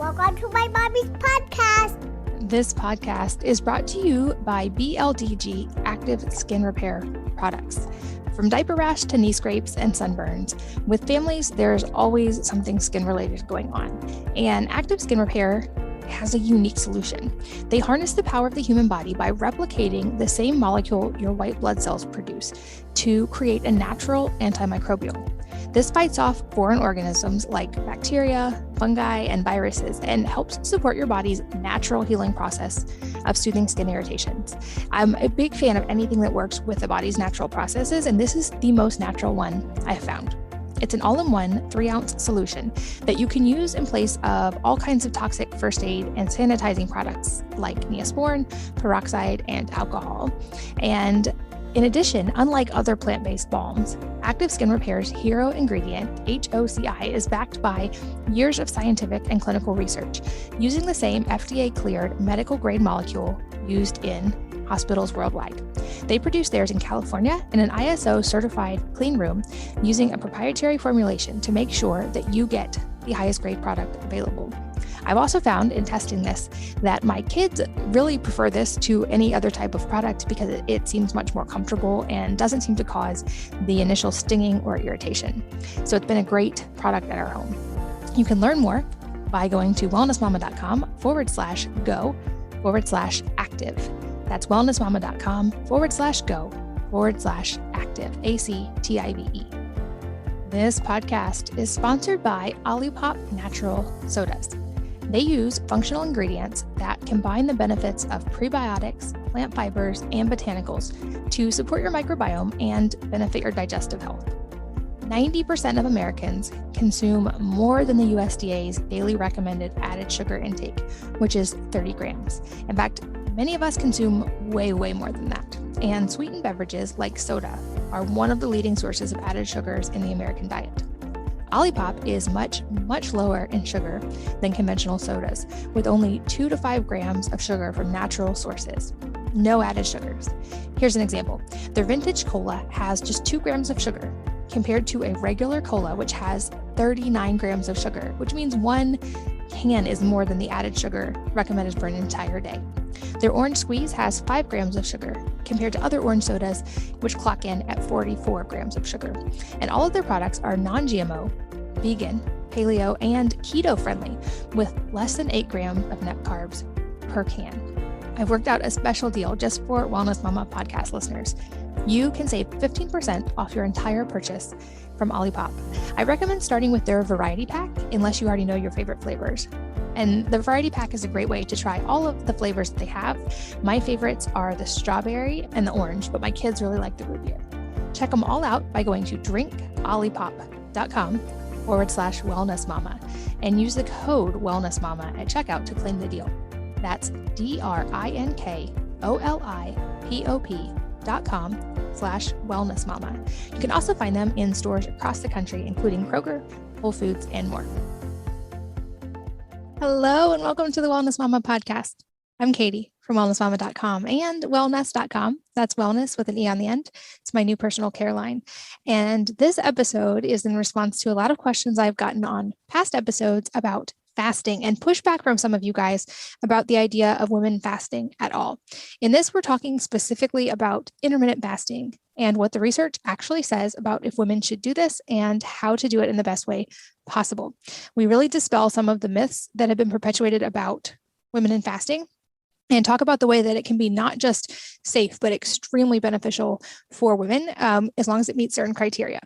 Welcome to my mommy's podcast. This podcast is brought to you by BLDG Active Skin Repair products. From diaper rash to knee scrapes and sunburns, with families, there's always something skin-related going on. And Active Skin Repair has a unique solution. They harness the power of the human body by replicating the same molecule your white blood cells produce to create a natural antimicrobial. This fights off foreign organisms like bacteria, fungi, and viruses, and helps support your body's natural healing process of soothing skin irritations. I'm a big fan of anything that works with the body's natural processes, and this is the most natural one I have found. It's an all-in-one 3-ounce solution that you can use in place of all kinds of toxic first aid and sanitizing products like Neosporin, peroxide, and alcohol. And in addition, unlike other plant-based balms, Active Skin Repair's hero ingredient, HOCI, is backed by years of scientific and clinical research, using the same FDA-cleared medical-grade molecule used in hospitals worldwide. They produce theirs in California in an ISO-certified clean room using a proprietary formulation to make sure that you get the highest grade product available. I've also found in testing this that my kids really prefer this to any other type of product because it seems much more comfortable and doesn't seem to cause the initial stinging or irritation. So it's been a great product at our home. You can learn more by going to wellnessmama.com/go/active. That's wellnessmama.com/go/active, ACTIVE. This podcast is sponsored by Olipop Natural Sodas. They use functional ingredients that combine the benefits of prebiotics, plant fibers, and botanicals to support your microbiome and benefit your digestive health. 90% of Americans consume more than the USDA's daily recommended added sugar intake, which is 30 grams. In fact, many of us consume way more than that. And sweetened beverages like soda are one of the leading sources of added sugars in the American diet. Olipop is much lower in sugar than conventional sodas, with only 2 to 5 grams of sugar from natural sources. No added sugars. Here's an example. Their vintage cola has just 2 grams of sugar, compared to a regular cola, which has 39 grams of sugar, which means 1 can is more than the added sugar recommended for an entire day. Their orange squeeze has 5 grams of sugar, compared to other orange sodas, which clock in at 44 grams of sugar. And all of their products are non-GMO, vegan, paleo, and keto friendly, with less than 8 grams of net carbs per can. I've worked out a special deal just for Wellness Mama podcast listeners. You can save 15% off your entire purchase from Olipop. I recommend starting with their variety pack, unless you already know your favorite flavors. And the variety pack is a great way to try all of the flavors that they have. My favorites are the strawberry and the orange, but my kids really like the root beer. Check them all out by going to drinkolipop.com/wellnessmama and use the code wellnessmama at checkout to claim the deal. That's drinkolipop.com/wellnessmama. You can also find them in stores across the country, including Kroger, Whole Foods, and more. Hello, and welcome to the Wellness Mama podcast. I'm Katie from wellnessmama.com and wellness.com. That's wellness with an E on the end. It's my new personal care line. And this episode is in response to a lot of questions I've gotten on past episodes about fasting and pushback from some of you guys about the idea of women fasting at all. In this, we're talking specifically about intermittent fasting and what the research actually says about if women should do this and how to do it in the best way possible. We really dispel some of the myths that have been perpetuated about women in fasting and talk about the way that it can be not just safe, but extremely beneficial for women as long as it meets certain criteria.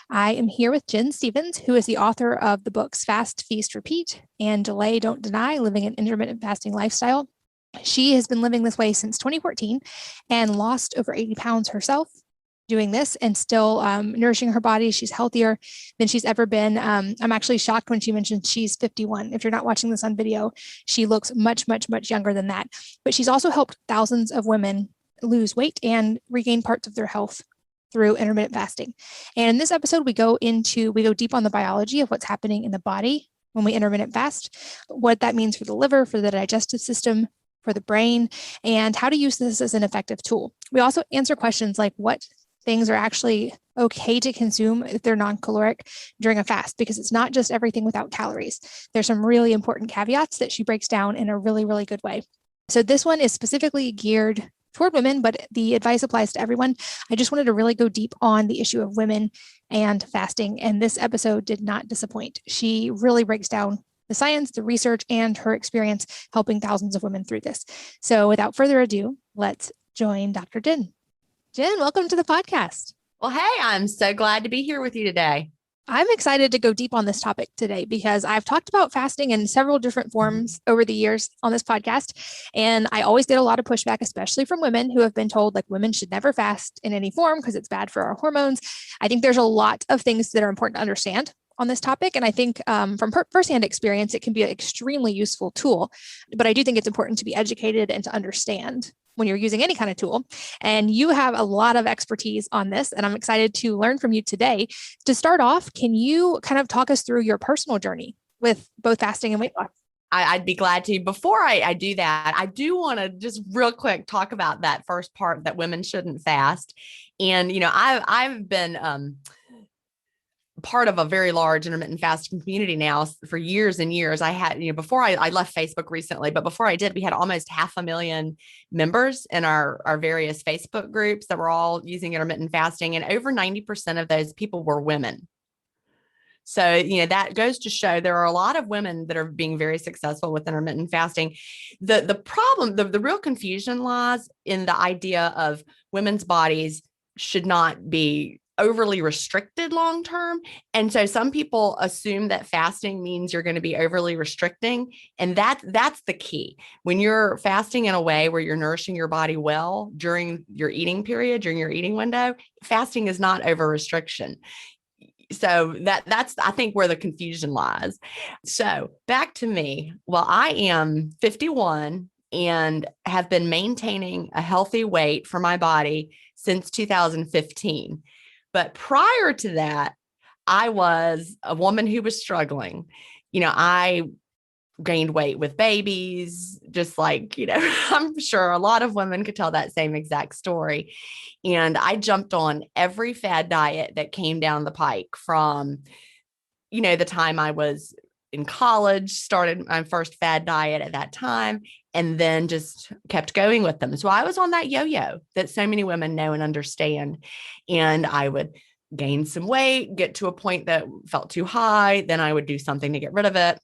I am here with Jen Stevens, who is the author of the books Fast, Feast, Repeat, and Delay, Don't Deny, Living an Intermittent Fasting Lifestyle. She has been living this way since 2014 and lost over 80 pounds herself doing this and still nourishing her body. She's healthier than she's ever been. I'm actually shocked when she mentioned she's 51. If you're not watching this on video, she looks much younger than that. But she's also helped thousands of women lose weight and regain parts of their health through intermittent fasting. And in this episode, we go deep on the biology of what's happening in the body when we intermittent fast, what that means for the liver, for the digestive system, for the brain, and how to use this as an effective tool. We also answer questions like what things are actually okay to consume if they're non-caloric during a fast, because it's not just everything without calories. There's some really important caveats that she breaks down in a really, really good way. So this one is specifically geared toward women, but the advice applies to everyone. I just wanted to really go deep on the issue of women and fasting, and this episode did not disappoint. She really breaks down the science, the research, and her experience helping thousands of women through this. So without further ado, let's join Dr. Jen. Jen, welcome to the podcast. Well, hey, I'm so glad to be here with you today. I'm excited to go deep on this topic today because I've talked about fasting in several different forms over the years on this podcast. And I always get a lot of pushback, especially from women who have been told like women should never fast in any form because it's bad for our hormones. I think there's a lot of things that are important to understand on this topic. And I think from firsthand experience, it can be an extremely useful tool. But I do think it's important to be educated and to understand when you're using any kind of tool. And you have a lot of expertise on this, and I'm excited to learn from you today. To start off, can you kind of talk us through your personal journey with both fasting and weight loss? I'd be glad to. Before I do that, I do want to just real quick talk about that first part, that women shouldn't fast. And, I've been part of a very large intermittent fasting community now for years and years. I had, before I left Facebook recently, but before I did, we had almost 500,000 members in our various Facebook groups that were all using intermittent fasting. And over 90% of those people were women. So, that goes to show there are a lot of women that are being very successful with intermittent fasting. The problem, the real confusion lies in the idea of women's bodies should not be overly restricted long-term. And so some people assume that fasting means you're going to be overly restricting. And that's the key. When you're fasting in a way where you're nourishing your body well during your eating period, during your eating window, fasting is not over restriction. So that's, I think, where the confusion lies. So back to me. Well, I am 51 and have been maintaining a healthy weight for my body since 2015. But prior to that, I was a woman who was struggling. I gained weight with babies, just like, I'm sure a lot of women could tell that same exact story. And I jumped on every fad diet that came down the pike from, the time I was in college, started my first fad diet at that time, and then just kept going with them. So I was on that yo-yo that so many women know and understand. And I would gain some weight, get to a point that felt too high. Then I would do something to get rid of it,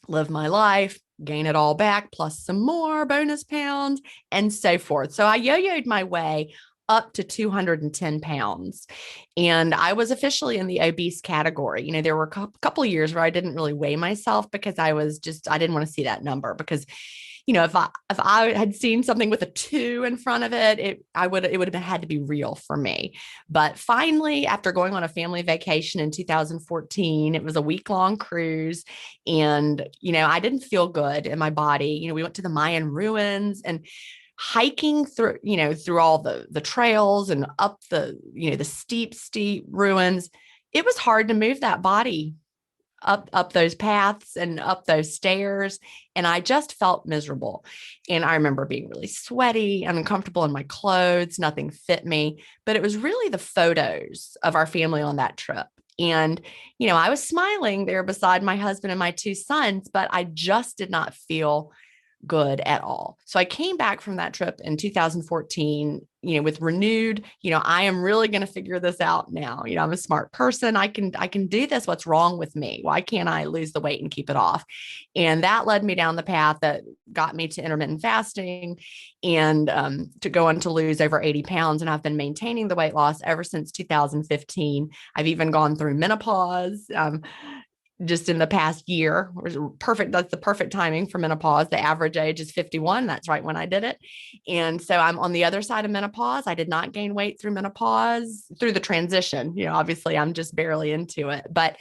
live my life, gain it all back, plus some more bonus pounds, and so forth. So I yo-yoed my way up to 210 pounds. And I was officially in the obese category. There were a couple of years where I didn't really weigh myself because I didn't want to see that number because, if I had seen something with a 2 in front of it, it would have had to be real for me. But finally, after going on a family vacation in 2014, it was a week-long cruise. And, I didn't feel good in my body. We went to the Mayan ruins and hiking through, through all the trails and up the steep ruins. It was hard to move that body up those paths and up those stairs. And I just felt miserable. And I remember being really sweaty and uncomfortable in my clothes. Nothing fit me, but it was really the photos of our family on that trip. And, I was smiling there beside my husband and my 2 sons, but I just did not feel good at all. So I came back from that trip in 2014, with renewed, I am really going to figure this out now. I'm a smart person. I can do this. What's wrong with me? Why can't I lose the weight and keep it off? And that led me down the path that got me to intermittent fasting and to go on to lose over 80 pounds. And I've been maintaining the weight loss ever since 2015. I've even gone through menopause. Just in the past year, was perfect. That's the perfect timing for menopause. The average age is 51. That's right when I did it. And so I'm on the other side of menopause. I did not gain weight through menopause, through the transition. Obviously I'm just barely into it. But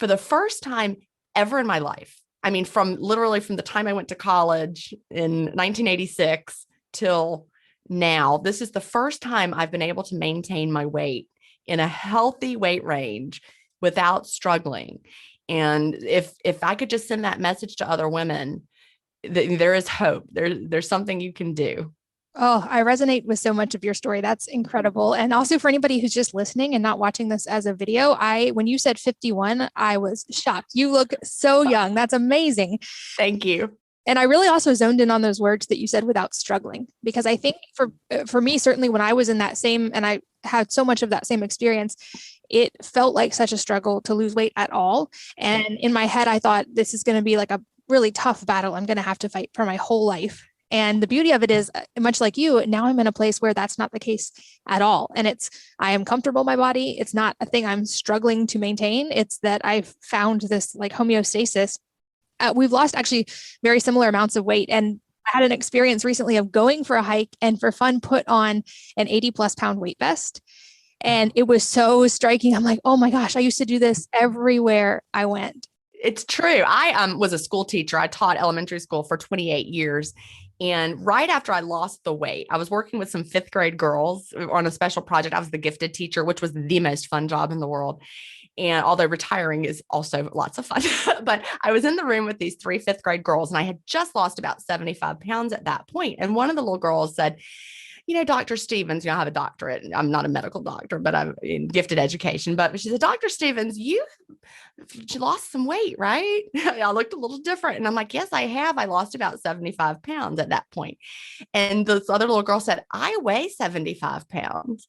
for the first time ever in my life, from the time I went to college in 1986 till now, this is the first time I've been able to maintain my weight in a healthy weight range without struggling. And if I could just send that message to other women, there is hope. There's something you can do. Oh, I resonate with so much of your story. That's incredible. And also for anybody who's just listening and not watching this as a video, when you said 51, I was shocked. You look so young. That's amazing. Thank you. And I really also zoned in on those words that you said without struggling, because I think for me, certainly when I was in that same, and I had so much of that same experience, it felt like such a struggle to lose weight at all. And in my head, I thought this is going to be like a really tough battle I'm going to have to fight for my whole life. And the beauty of it is, much like you, now I'm in a place where that's not the case at all. And I am comfortable in my body. It's not a thing I'm struggling to maintain. It's that I've found this like homeostasis. We've lost actually very similar amounts of weight. And I had an experience recently of going for a hike and for fun put on an 80+ pound weight vest. And it was so striking. I'm like, oh my gosh, I used to do this everywhere I went. It's true. I was a school teacher. I taught elementary school for 28 years. And right after I lost the weight, I was working with some 5th grade girls on a special project. I was the gifted teacher, which was the most fun job in the world. And although retiring is also lots of fun, but I was in the room with these 3 5th grade girls, and I had just lost about 75 pounds at that point. And one of the little girls said, Dr. Stevens, I have a doctorate. I'm not a medical doctor, but I'm in gifted education. But she said, Dr. Stevens, you lost some weight, right? I looked a little different. And I'm like, yes, I have. I lost about 75 pounds at that point. And this other little girl said, I weigh 75 pounds.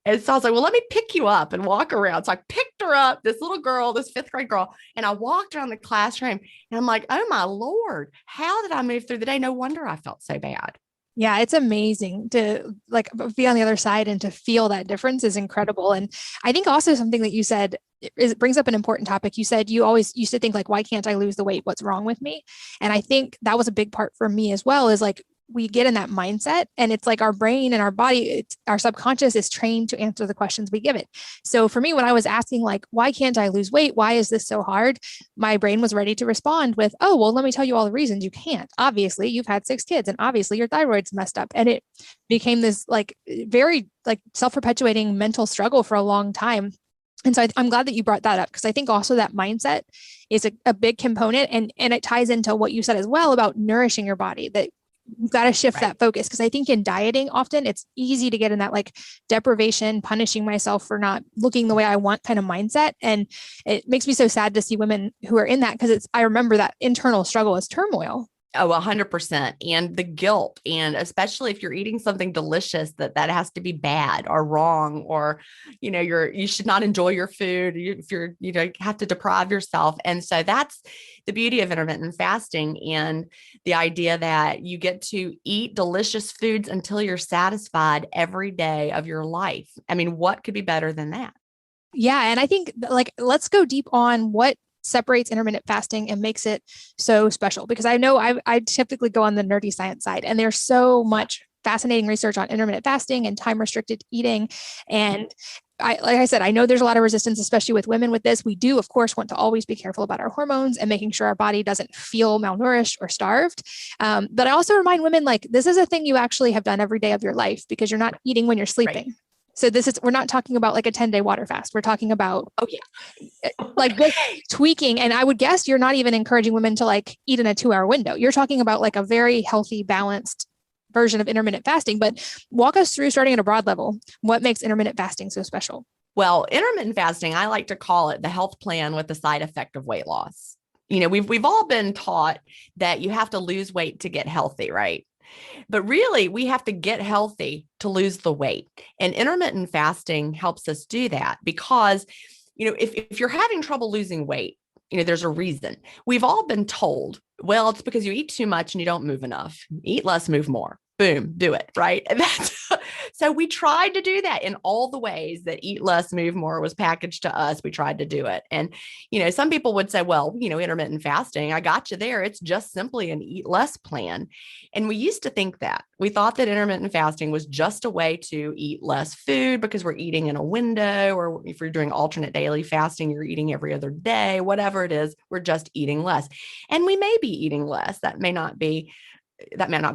And so I was like, well, let me pick you up and walk around. So I picked her up, this little girl, this 5th grade girl, and I walked around the classroom, and I'm like, oh my Lord, how did I move through the day? No wonder I felt so bad. Yeah, it's amazing to like be on the other side and to feel that difference is incredible. And I think also something that you said it brings up an important topic. You said you always used to think like, why can't I lose the weight? What's wrong with me? And I think that was a big part for me as well, is like we get in that mindset, and it's like our brain and our body, our subconscious is trained to answer the questions we give it. So for me, when I was asking like, why can't I lose weight? Why is this so hard? My brain was ready to respond with, oh, well, let me tell you all the reasons you can't. Obviously, you've had 6 kids, and obviously your thyroid's messed up. And it became this like very like self-perpetuating mental struggle for a long time. And so I'm glad that you brought that up, because I think also that mindset is a big component, and it ties into what you said as well about nourishing your body, that you've got to shift that focus. Because I think in dieting, often it's easy to get in that like deprivation, punishing myself for not looking the way I want kind of mindset. And it makes me so sad to see women who are in that, because I remember that internal struggle is turmoil. Oh, 100%. And the guilt, and especially if you're eating something delicious, that has to be bad or wrong, or, you should not enjoy your food. If you're, have to deprive yourself. And so that's the beauty of intermittent fasting, and the idea that you get to eat delicious foods until you're satisfied every day of your life. I mean, what could be better than that? Yeah. And I think like, let's go deep on what separates intermittent fasting and makes it so special, because I know I typically go on the nerdy science side, and there's so much fascinating research on intermittent fasting and time restricted eating. And like I said, I know there's a lot of resistance, especially with women with this. We do, of course, want to always be careful about our hormones and making sure our body doesn't feel malnourished or starved. But I also remind women, like, this is a thing you actually have done every day of your life, because you're not eating when you're sleeping. Right. So we're not talking about like a 10-day water fast. We're talking about, like tweaking. And I would guess you're not even encouraging women to like eat in a 2-hour window. You're talking about like a very healthy, balanced version of intermittent fasting. But walk us through, starting at a broad level, what makes intermittent fasting so special? Well, intermittent fasting, I like to call it the health plan with the side effect of weight loss. We've all been taught that you have to lose weight to get healthy, right? But really, we have to get healthy to lose the weight. And intermittent fasting helps us do that, because, if you're having trouble losing weight, there's a reason. We've all been told, well, it's because you eat too much and you don't move enough. Eat less, move more. Boom, do it, right? And so we tried to do that in all the ways that eat less, move more was packaged to us. We tried to do it. And, some people would say, well, intermittent fasting, I got you there. It's just simply an eat less plan. And we used to think that. We thought that intermittent fasting was just a way to eat less food because we're eating in a window, or if you're doing alternate daily fasting, you're eating every other day, whatever it is, we're just eating less. And we may be eating less. That may not be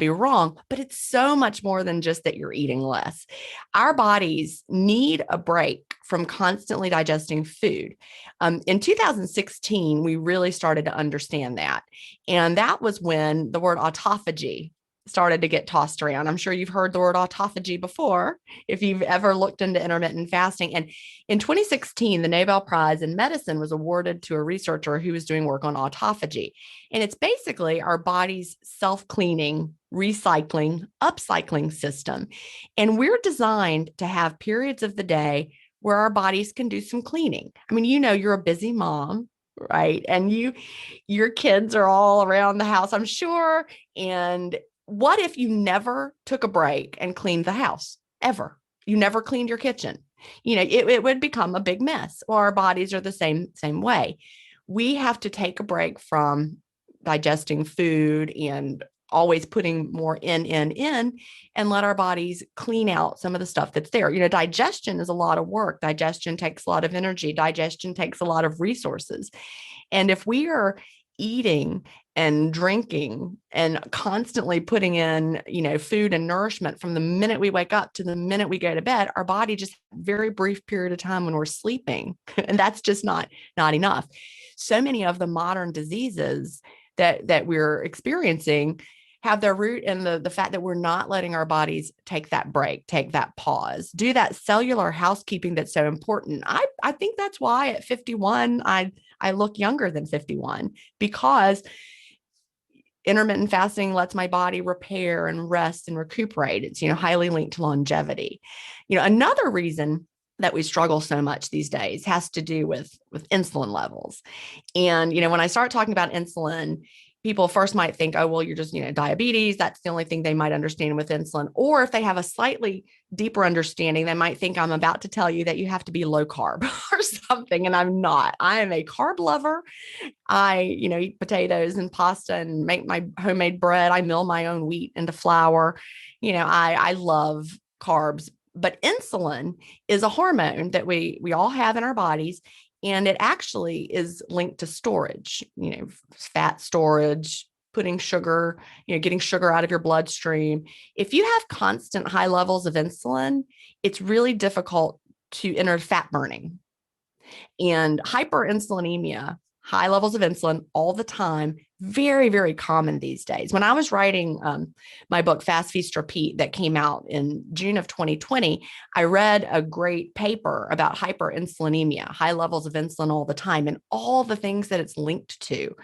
wrong, but it's so much more than just that you're eating less. Our bodies need a break from constantly digesting food. In 2016, we really started to understand that. And that was when the word autophagy started to get tossed around. I'm sure you've heard the word autophagy before, if you've ever looked into intermittent fasting. And in 2016, the Nobel Prize in Medicine was awarded to a researcher who was doing work on autophagy. And it's basically our body's self-cleaning, recycling, upcycling system. And we're designed to have periods of the day where our bodies can do some cleaning. I mean, you're a busy mom, right? And your kids are all around the house, I'm sure. And what if you never took a break and cleaned the house ever? You never cleaned your kitchen. It would become a big mess. Well, our bodies are the same way. We have to take a break from digesting food and always putting more in, and let our bodies clean out some of the stuff that's there. Digestion is a lot of work. Digestion takes a lot of energy. Digestion takes a lot of resources. And if we are eating and drinking and constantly putting in, food and nourishment from the minute we wake up to the minute we go to bed, our body just a very brief period of time when we're sleeping. And that's just not enough. So many of the modern diseases that we're experiencing have their root in the fact that we're not letting our bodies take that break, take that pause, do that cellular housekeeping that's so important. I think that's why at 51, I look younger than 51, because intermittent fasting lets my body repair and rest and recuperate. It's, highly linked to longevity. Another reason that we struggle so much these days has to do with insulin levels. And, when I start talking about insulin, people first might think, oh, well, you're just, diabetes. That's the only thing they might understand with insulin. Or if they have a slightly deeper understanding, they might think I'm about to tell you that you have to be low carb or something. And I'm not. I am a carb lover. I, eat potatoes and pasta and make my homemade bread. I mill my own wheat into flour. I love carbs. But insulin is a hormone that we all have in our bodies. And it actually is linked to storage, fat storage, putting sugar, getting sugar out of your bloodstream. If you have constant high levels of insulin, it's really difficult to enter fat burning. And hyperinsulinemia, high levels of insulin all the time, very, very common these days. When I was writing my book, Fast, Feast, Repeat, that came out in June of 2020, I read a great paper about hyperinsulinemia, high levels of insulin all the time, and all the things that it's linked to,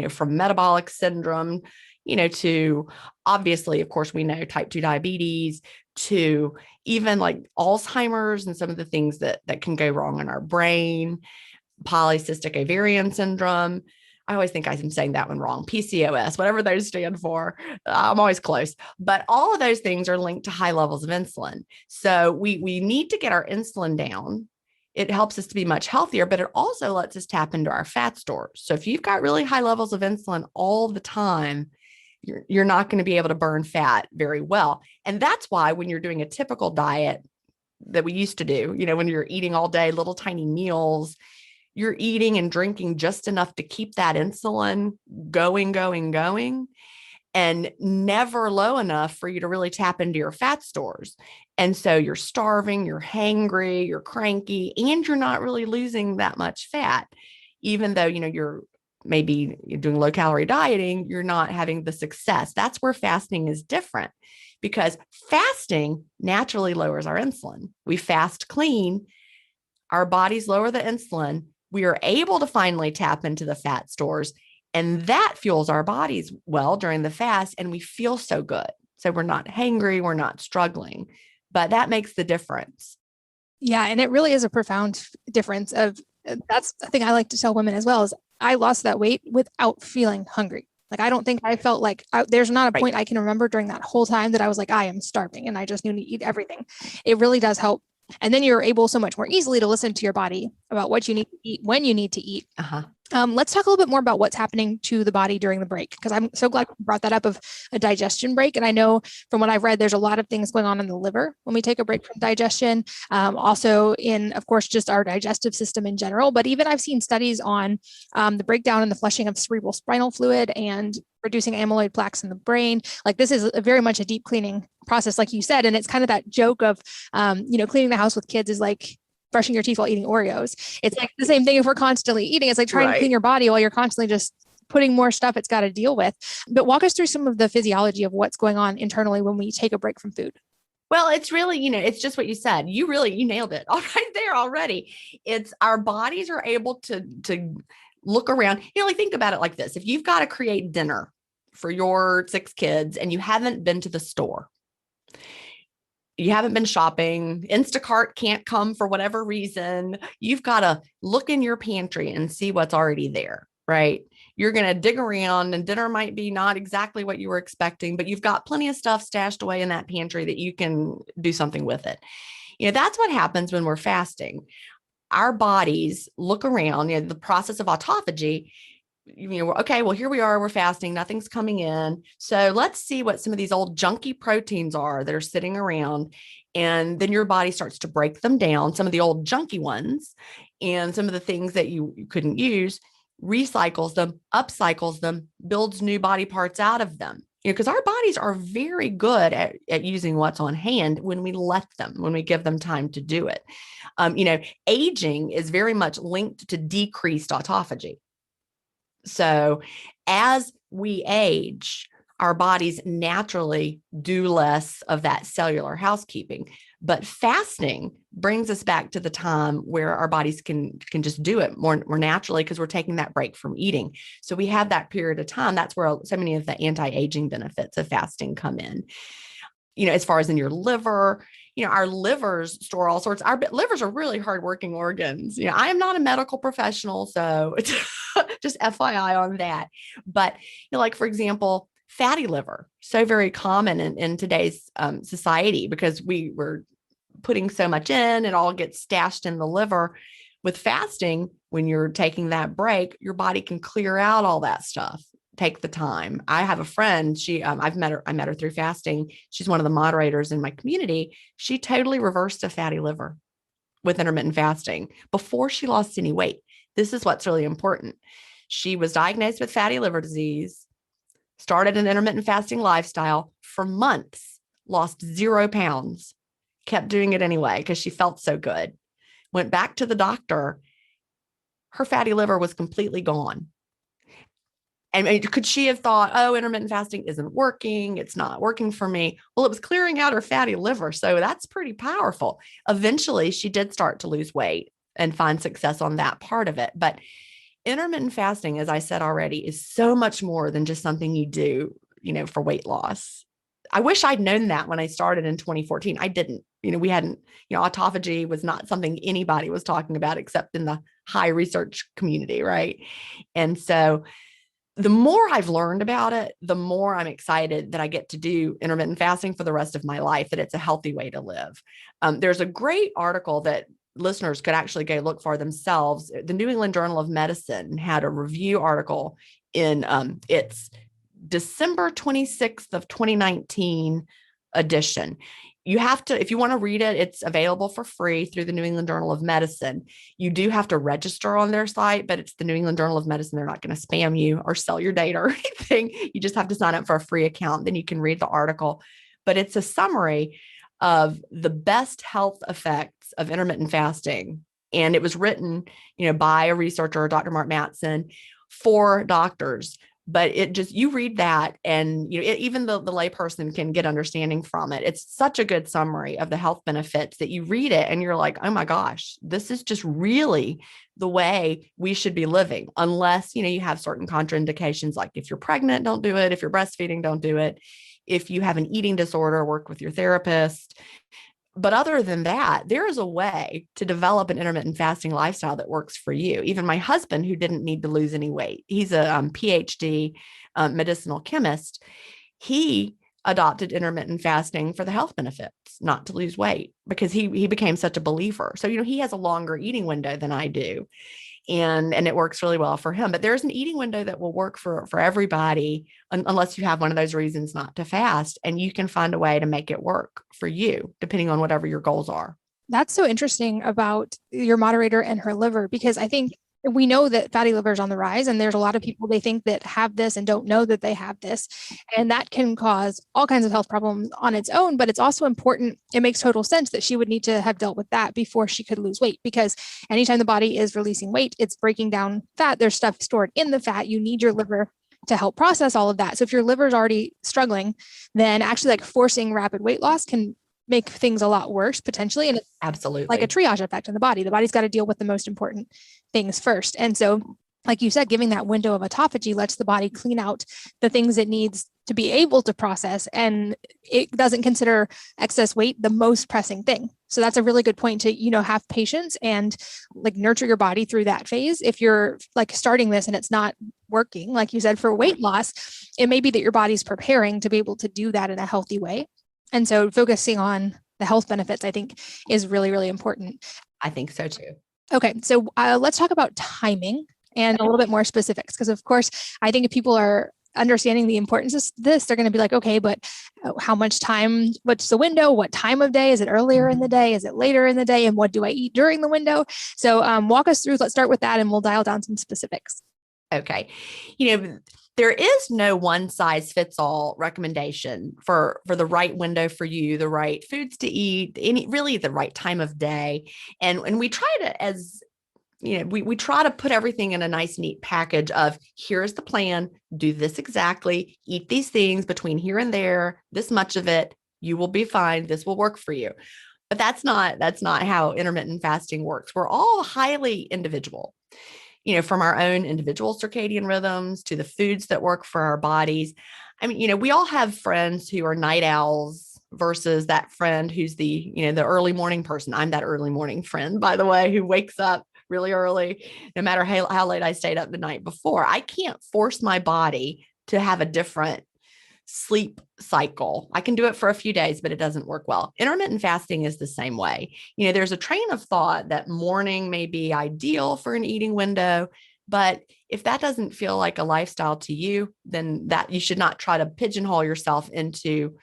from metabolic syndrome, to obviously, of course, we know type 2 diabetes, to even like Alzheimer's and some of the things that can go wrong in our brain, polycystic ovarian syndrome. I always think I'm saying that one wrong. PCOS, whatever those stand for. I'm always close. But all of those things are linked to high levels of insulin. So we need to get our insulin down. It helps us to be much healthier, but it also lets us tap into our fat stores. So if you've got really high levels of insulin all the time, you're not going to be able to burn fat very well. And that's why when you're doing a typical diet that we used to do, when you're eating all day, little tiny meals, you're eating and drinking just enough to keep that insulin going, and never low enough for you to really tap into your fat stores. And so you're starving, you're hangry, you're cranky, and you're not really losing that much fat. Even though, you're maybe doing low calorie dieting, you're not having the success. That's where fasting is different, because fasting naturally lowers our insulin. We fast clean, our bodies lower the insulin. We are able to finally tap into the fat stores, and that fuels our bodies well during the fast, and we feel so good. So we're not hangry, we're not struggling, but that makes the difference. Yeah. And it really is a profound difference that's the thing I like to tell women as well, is I lost that weight without feeling hungry. Like, I don't think I felt like there's not a point I can remember during that whole time that I was like, I am starving and I just need to eat everything. It really does help. And then you're able so much more easily to listen to your body about what you need to eat, when you need to eat. Let's talk a little bit more about what's happening to the body during the break, because I'm so glad you brought that up, of a digestion break. And I know from what I've read, there's a lot of things going on in the liver when we take a break from digestion. Also in, of course, just our digestive system in general. But even I've seen studies on the breakdown and the flushing of cerebral spinal fluid and reducing amyloid plaques in the brain. Like, this is very much a deep cleaning process, like you said. And it's kind of that joke of, cleaning the house with kids is like brushing your teeth while eating Oreos. It's like the same thing if we're constantly eating. It's like trying to clean your body while you're constantly just putting more stuff it's got to deal with. But walk us through some of the physiology of what's going on internally when we take a break from food. Well, it's really, it's just what you said. You nailed it all right there already. It's our bodies are able to look around. Like think about it like this. If you've got to create dinner for your 6 kids and you haven't been to the store, you haven't been shopping, Instacart can't come for whatever reason, you've got to look in your pantry and see what's already there, right? You're going to dig around and dinner might be not exactly what you were expecting, but you've got plenty of stuff stashed away in that pantry that you can do something with it. That's what happens when we're fasting. Our bodies look around, the process of autophagy. Okay, well, here we are, we're fasting, nothing's coming in. So let's see what some of these old junky proteins are that are sitting around. And then your body starts to break them down, some of the old junky ones, and some of the things that you couldn't use, recycles them, upcycles them, builds new body parts out of them. Because our bodies are very good at using what's on hand when we let them, when we give them time to do it. Aging is very much linked to decreased autophagy. So as we age, our bodies naturally do less of that cellular housekeeping, but fasting brings us back to the time where our bodies can just do it more naturally because we're taking that break from eating. So we have that period of time. That's where so many of the anti-aging benefits of fasting come in. As far as in your liver, our livers store all sorts. Our livers are really hardworking organs. I am not a medical professional, so just FYI on that. But like for example, fatty liver, so very common in today's society because we were putting so much in, it all gets stashed in the liver. With fasting, when you're taking that break, your body can clear out all that stuff. Take the time. I have a friend, I met her through fasting. She's one of the moderators in my community. She totally reversed a fatty liver with intermittent fasting before she lost any weight. This is what's really important. She was diagnosed with fatty liver disease, started an intermittent fasting lifestyle for months, lost 0 pounds, kept doing it anyway because she felt so good. Went back to the doctor. Her fatty liver was completely gone. And could she have thought, oh, intermittent fasting isn't working, it's not working for me? Well, it was clearing out her fatty liver. So that's pretty powerful. Eventually, she did start to lose weight and find success on that part of it. But intermittent fasting, as I said already, is so much more than just something you do, for weight loss. I wish I'd known that when I started in 2014. I didn't. We hadn't, autophagy was not something anybody was talking about except in the high research community, right? And so the more I've learned about it, the more I'm excited that I get to do intermittent fasting for the rest of my life, that it's a healthy way to live. There's a great article that listeners could actually go look for themselves. The New England Journal of Medicine had a review article in its December 26th of 2019 edition. You have to, if you want to read it, it's available for free through the New England Journal of Medicine. You do have to register on their site, but it's the New England Journal of Medicine. They're not going to spam you or sell your data or anything. You just have to sign up for a free account. Then you can read the article. But it's a summary of the best health effects of intermittent fasting. And it was written, by a researcher, Dr. Mark Mattson, for doctors. But it just, you read that and even the layperson can get understanding from it. It's such a good summary of the health benefits that you read it and you're like, oh my gosh, this is just really the way we should be living. Unless, you have certain contraindications, like if you're pregnant, don't do it. If you're breastfeeding, don't do it. If you have an eating disorder, work with your therapist. But other than that, there is a way to develop an intermittent fasting lifestyle that works for you. Even my husband, who didn't need to lose any weight, he's a PhD medicinal chemist. He adopted intermittent fasting for the health benefits, not to lose weight, because he became such a believer. So, he has a longer eating window than I do. And it works really well for him. But there's an eating window that will work for everybody, unless you have one of those reasons not to fast. And you can find a way to make it work for you, depending on whatever your goals are. That's so interesting about your moderator and her liver, because I think we know that fatty liver is on the rise, and there's a lot of people they think that have this and don't know that they have this, and that can cause all kinds of health problems on its own. But it's also important, it makes total sense that she would need to have dealt with that before she could lose weight, because anytime the body is releasing weight, it's breaking down fat. There's stuff stored in the fat. You need your liver to help process all of that. So if your liver is already struggling, then actually like forcing rapid weight loss can make things a lot worse potentially. And it's Absolutely like a triage effect in the body. The body's got to deal with the most important things first. And so, like you said, giving that window of autophagy lets the body clean out the things it needs to be able to process. And it doesn't consider excess weight the most pressing thing. So that's a really good point to, have patience and like nurture your body through that phase. If you're like starting this and it's not working, like you said, for weight loss, it may be that your body's preparing to be able to do that in a healthy way. And so focusing on the health benefits, I think, is really, really important. I think so too. Okay. So let's talk about timing and a little bit more specifics, because of course, I think if people are understanding the importance of this, they're going to be like, okay, but how much time, what's the window? What time of day? Is it earlier in the day? Is it later in the day? And what do I eat during the window? So walk us through, let's start with that and we'll dial down some specifics. Okay. There is no one size fits all recommendation for the right window for you, the right foods to eat, really the right time of day. And we try to, we try to put everything in a nice, neat package of here's the plan, do this exactly, eat these things between here and there, this much of it, you will be fine. This will work for you. But that's not how intermittent fasting works. We're all highly individual. From our own individual circadian rhythms to the foods that work for our bodies. I mean, we all have friends who are night owls versus that friend who's the early morning person. I'm that early morning friend, by the way, who wakes up really early, no matter how late I stayed up the night before. I can't force my body to have a different sleep cycle. I can do it for a few days, but it doesn't work well. Intermittent fasting is the same way. There's a train of thought that morning may be ideal for an eating window, but if that doesn't feel like a lifestyle to you, then that you should not try to pigeonhole yourself into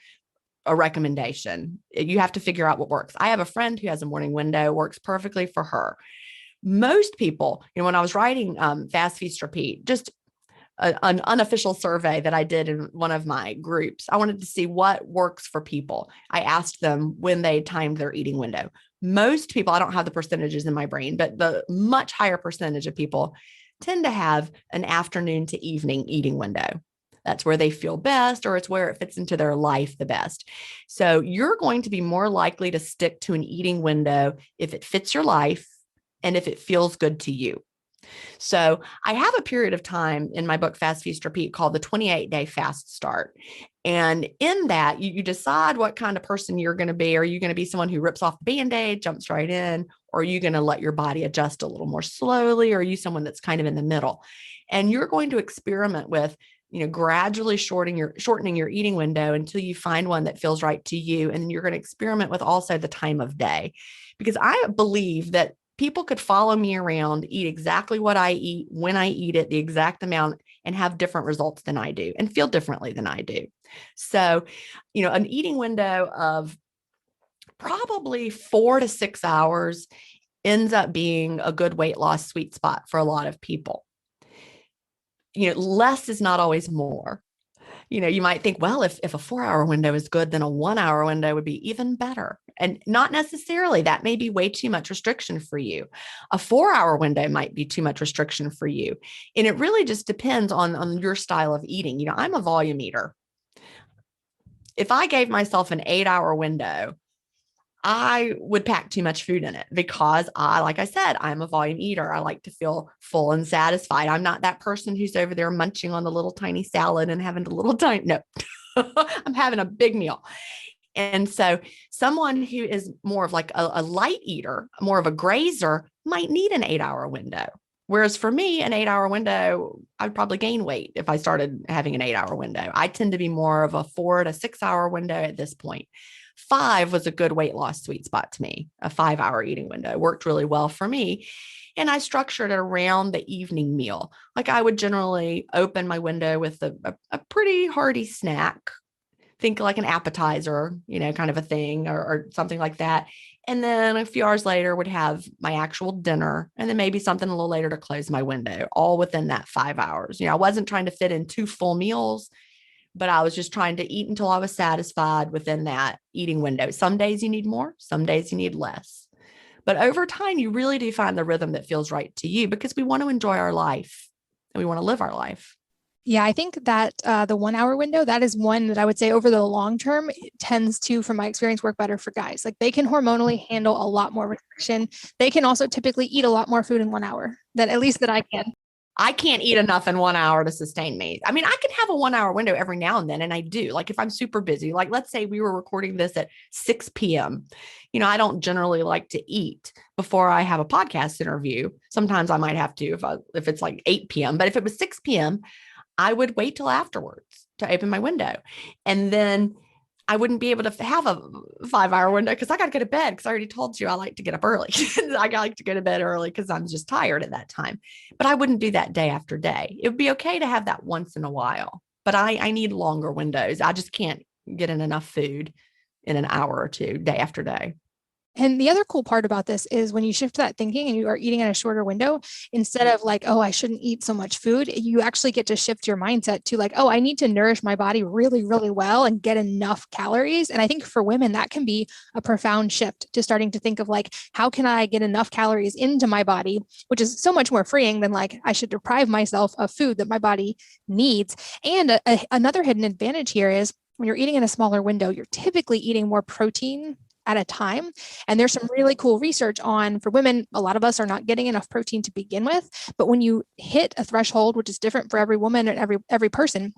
a recommendation. You have to figure out what works. I have a friend who has a morning window, works perfectly for her. Most people, when I was writing Fast Feast Repeat, just an unofficial survey that I did in one of my groups. I wanted to see what works for people. I asked them when they timed their eating window. Most people, I don't have the percentages in my brain, but the much higher percentage of people tend to have an afternoon to evening eating window. That's where they feel best, or it's where it fits into their life the best. So you're going to be more likely to stick to an eating window if it fits your life and if it feels good to you. So I have a period of time in my book, Fast Feast Repeat, called the 28-day fast start. And in that, you decide what kind of person you're going to be. Are you going to be someone who rips off the Band-Aid, jumps right in? Or are you going to let your body adjust a little more slowly? Or are you someone that's kind of in the middle? And you're going to experiment with, gradually shortening your eating window until you find one that feels right to you. And you're going to experiment with also the time of day, because I believe that people could follow me around, eat exactly what I eat, when I eat it, the exact amount, and have different results than I do and feel differently than I do. So, an eating window of probably 4 to 6 hours ends up being a good weight loss sweet spot for a lot of people. Less is not always more. You might think, well, if a 4-hour window is good, then a 1-hour window would be even better. And not necessarily. That may be way too much restriction for you. A 4-hour window might be too much restriction for you. And it really just depends on your style of eating. I'm a volume eater. If I gave myself an 8-hour window, I would pack too much food in it because like I said, I'm a volume eater. I like to feel full and satisfied. I'm not that person who's over there munching on the little tiny salad and having a little tiny, no, I'm having a big meal. And so someone who is more of like a light eater, more of a grazer, might need an 8-hour window. Whereas for me, an 8-hour window, I'd probably gain weight if I started having an 8-hour window. I tend to be more of a 4 to 6-hour window at this point. 5 was a good weight loss sweet spot to me. A 5-hour eating window worked really well for me. And I structured it around the evening meal. Like I would generally open my window with a pretty hearty snack, think like an appetizer, kind of a thing or something like that. And then a few hours later would have my actual dinner, and then maybe something a little later to close my window, all within that 5 hours. I wasn't trying to fit in 2 full meals, but I was just trying to eat until I was satisfied within that eating window. Some days you need more, some days you need less. But over time, you really do find the rhythm that feels right to you, because we want to enjoy our life and we want to live our life. Yeah, I think that the 1 hour window, that is one that I would say over the long term, it tends to, from my experience, work better for guys. Like they can hormonally handle a lot more restriction. They can also typically eat a lot more food in 1 hour, that at least that I can. I can't eat enough in 1 hour to sustain me. I mean, I can have a 1 hour window every now and then, and I do. Like if I'm super busy, like let's say we were recording this at 6 p.m. I don't generally like to eat before I have a podcast interview. Sometimes I might have to if it's like 8 p.m. But if it was 6 p.m., I would wait till afterwards to open my window. And then I wouldn't be able to have a 5 hour window because I got to go to bed, because I already told you I like to get up early. I like to go to bed early because I'm just tired at that time. But I wouldn't do that day after day. It would be okay to have that once in a while, but I need longer windows. I just can't get in enough food in an hour or two, day after day. And the other cool part about this is when you shift that thinking and you are eating in a shorter window, instead of like, oh, I shouldn't eat so much food, you actually get to shift your mindset to like, oh, I need to nourish my body really, really well and get enough calories. And I think for women, that can be a profound shift to starting to think of like, how can I get enough calories into my body, which is so much more freeing than like, I should deprive myself of food that my body needs. And another hidden advantage here is when you're eating in a smaller window, you're typically eating more protein at a time. And there's some really cool research on, for women, a lot of us are not getting enough protein to begin with, but when you hit a threshold, which is different for every woman and every person,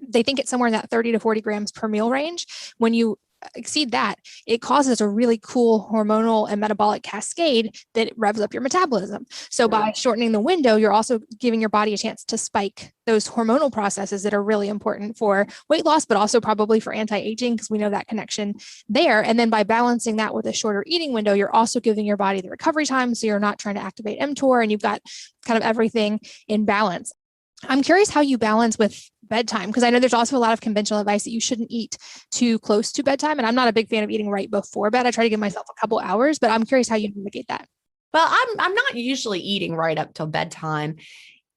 they think it's somewhere in that 30 to 40 grams per meal range. When you exceed that, it causes a really cool hormonal and metabolic cascade that revs up your metabolism. So by shortening the window, you're also giving your body a chance to spike those hormonal processes that are really important for weight loss, but also probably for anti-aging, because we know that connection there. And then by balancing that with a shorter eating window, you're also giving your body the recovery time. So you're not trying to activate mTOR, and you've got kind of everything in balance. I'm curious how you balance with bedtime, because I know there's also a lot of conventional advice that you shouldn't eat too close to bedtime. And I'm not a big fan of eating right before bed. I try to give myself a couple hours, but I'm curious how you navigate that. Well, I'm not usually eating right up till bedtime.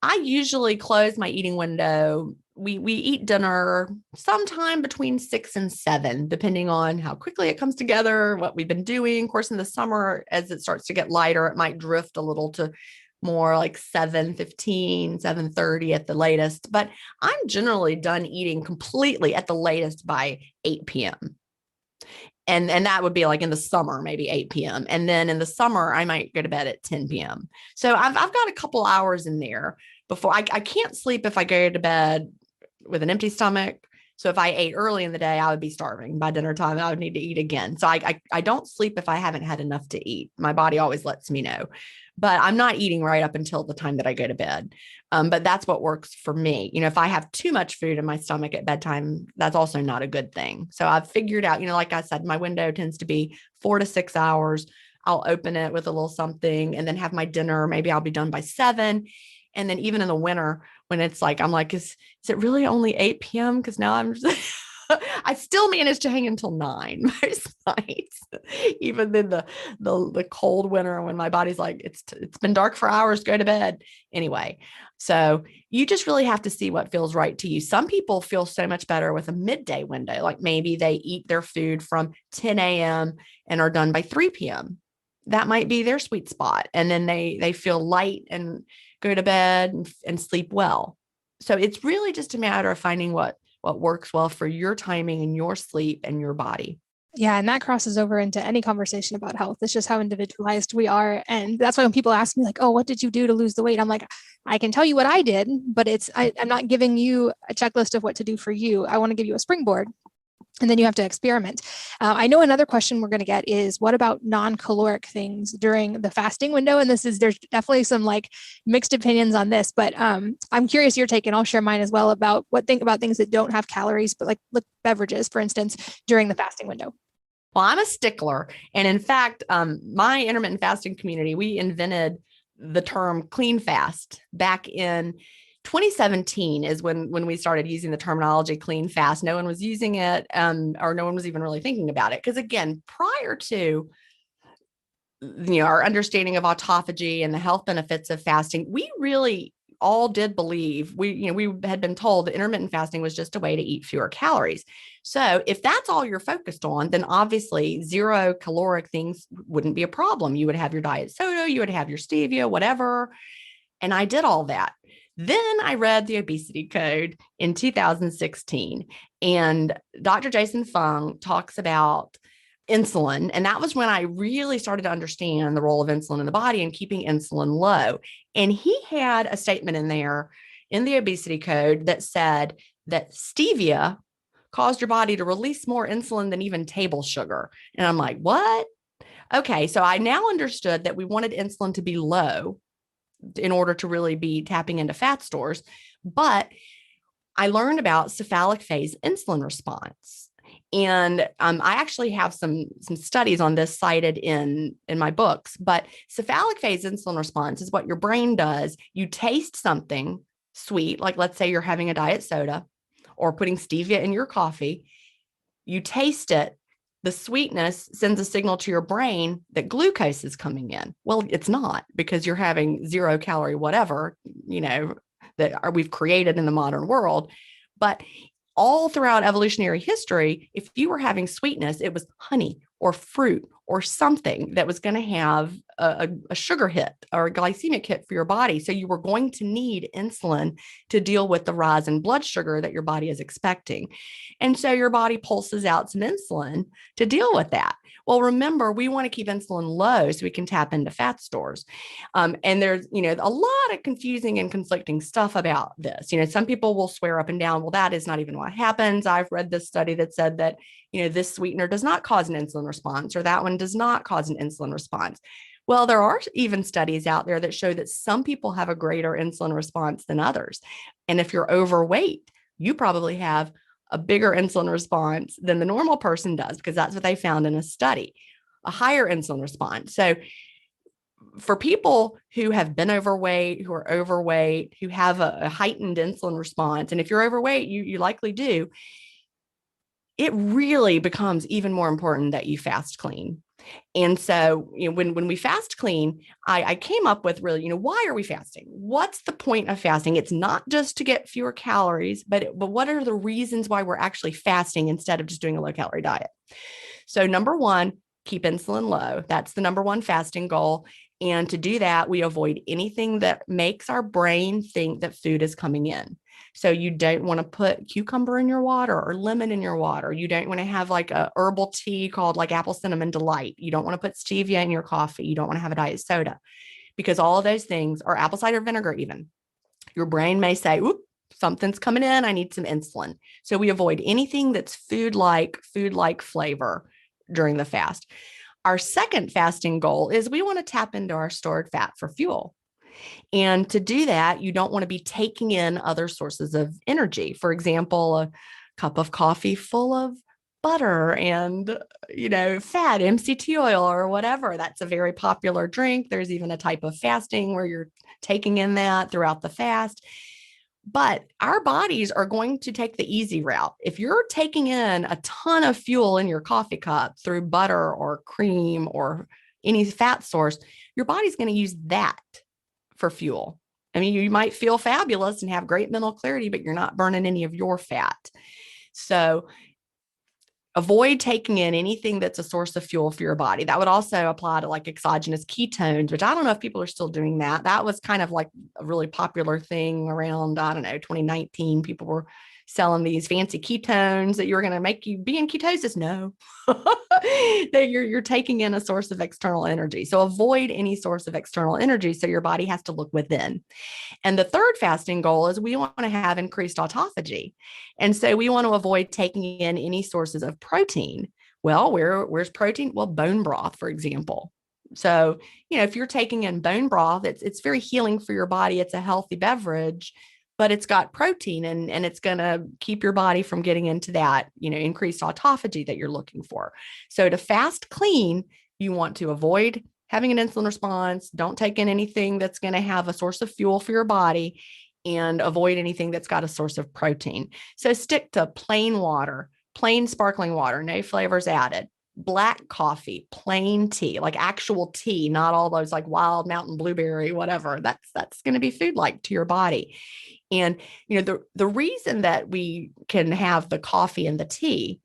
I usually close my eating window. We eat dinner sometime between 6 and 7, depending on how quickly it comes together, what we've been doing. Of course, in the summer, as it starts to get lighter, it might drift a little to more like 7:15, 7:30 at the latest. But I'm generally done eating completely at the latest by 8 p.m. And that would be like in the summer, maybe 8 p.m. And then in the summer, I might go to bed at 10 p.m. So I've got a couple hours in there before I can't sleep if I go to bed with an empty stomach. So if I ate early in the day, I would be starving by dinner time. I would need to eat again. So I don't sleep if I haven't had enough to eat. My body always lets me know, but I'm not eating right up until the time that I go to bed. But that's what works for me. If I have too much food in my stomach at bedtime, that's also not a good thing. So I've figured out, like I said, my window tends to be 4 to 6 hours. I'll open it with a little something and then have my dinner. Maybe I'll be done by 7. And then even in the winter, when it's like, I'm like, is it really only 8 p.m.? Because now I still manage to hang until 9 most nights, even in the cold winter when my body's like, it's been dark for hours, go to bed. Anyway, so you just really have to see what feels right to you. Some people feel so much better with a midday window, like maybe they eat their food from 10 a.m. and are done by 3 p.m. That might be their sweet spot. And then they feel light and go to bed and sleep well. So it's really just a matter of finding what works well for your timing and your sleep and your body. Yeah. And that crosses over into any conversation about health. It's just how individualized we are. And that's why when people ask me like, oh, what did you do to lose the weight? I'm like, I can tell you what I did, but I'm not giving you a checklist of what to do for you. I want to give you a springboard. And then you have to experiment. I know another question we're going to get is, what about non-caloric things during the fasting window? And there's definitely some like mixed opinions on this, but I'm curious your take, and I'll share mine as well about about things that don't have calories, but like beverages, for instance, during the fasting window. Well, I'm a stickler. And in fact, my intermittent fasting community, we invented the term clean fast back in 2017 is when we started using the terminology clean fast. No one was using it, or no one was even really thinking about it. Because again, prior to our understanding of autophagy and the health benefits of fasting, we really all did believe we had been told that intermittent fasting was just a way to eat fewer calories. So if that's all you're focused on, then obviously zero caloric things wouldn't be a problem. You would have your diet soda, you would have your stevia, whatever. And I did all that. Then I read the obesity code in 2016, and Dr. Jason Fung talks about insulin. And that was when I really started to understand the role of insulin in the body and keeping insulin low. And he had a statement in there in the obesity code that said that stevia caused your body to release more insulin than even table sugar. And I'm like, what? Okay. So I now understood that we wanted insulin to be low in order to really be tapping into fat stores. But I learned about cephalic phase insulin response. And I actually have some studies on this cited in my books. But cephalic phase insulin response is what your brain does. You taste something sweet, like let's say you're having a diet soda or putting stevia in your coffee. You taste it. The sweetness sends a signal to your brain that glucose is coming in. Well, it's not, because you're having 0 calorie, whatever, that we've created in the modern world. But all throughout evolutionary history, if you were having sweetness, it was honey or fruit or something that was going to have a sugar hit or a glycemic hit for your body. So you were going to need insulin to deal with the rise in blood sugar that your body is expecting. And so your body pulses out some insulin to deal with that. Well, remember, we want to keep insulin low so we can tap into fat stores. And there's, a lot of confusing and conflicting stuff about this. Some people will swear up and down, well, that is not even what happens. I've read this study that said that, this sweetener does not cause an insulin response, or that one does not cause an insulin response. Well, there are even studies out there that show that some people have a greater insulin response than others. And if you're overweight, you probably have a bigger insulin response than the normal person does, because that's what they found in a study, a higher insulin response. So for people who have been overweight, who are overweight, who have a heightened insulin response, and if you're overweight, you likely do, it really becomes even more important that you fast clean. And so, when we fast clean, I came up with really, why are we fasting? What's the point of fasting? It's not just to get fewer calories, but what are the reasons why we're actually fasting instead of just doing a low calorie diet? So number one, keep insulin low. That's the number one fasting goal. And to do that, we avoid anything that makes our brain think that food is coming in. So you don't want to put cucumber in your water or lemon in your water. You don't want to have like a herbal tea called like apple cinnamon delight. You don't want to put stevia in your coffee. You don't want to have a diet soda, because all of those things, or apple cider vinegar even, your brain may say, oop, something's coming in. I need some insulin. So we avoid anything that's food-like flavor during the fast. Our second fasting goal is we want to tap into our stored fat for fuel. And to do that, you don't want to be taking in other sources of energy. For example, a cup of coffee full of butter and, fat, MCT oil or whatever. That's a very popular drink. There's even a type of fasting where you're taking in that throughout the fast. But our bodies are going to take the easy route. If you're taking in a ton of fuel in your coffee cup through butter or cream or any fat source, your body's going to use that for fuel. I mean, you might feel fabulous and have great mental clarity, but you're not burning any of your fat. So avoid taking in anything that's a source of fuel for your body. That would also apply to like exogenous ketones, which I don't know if people are still doing that. That was kind of like a really popular thing around, 2019. People were selling these fancy ketones that you're going to make you be in ketosis. No, that you're taking in a source of external energy. So avoid any source of external energy. So your body has to look within. And the third fasting goal is we want to have increased autophagy. And so we want to avoid taking in any sources of protein. Well, where's protein? Well, bone broth, for example. So, if you're taking in bone broth, it's very healing for your body. It's a healthy beverage, but it's got protein and it's going to keep your body from getting into that, increased autophagy that you're looking for. So to fast clean, you want to avoid having an insulin response. Don't take in anything that's going to have a source of fuel for your body. and avoid anything that's got a source of protein. So stick to plain water, plain sparkling water, no flavors added, black coffee, plain tea, like actual tea, not all those like wild mountain blueberry, whatever. That's going to be food like to your body. And, the reason that we can have the coffee and the tea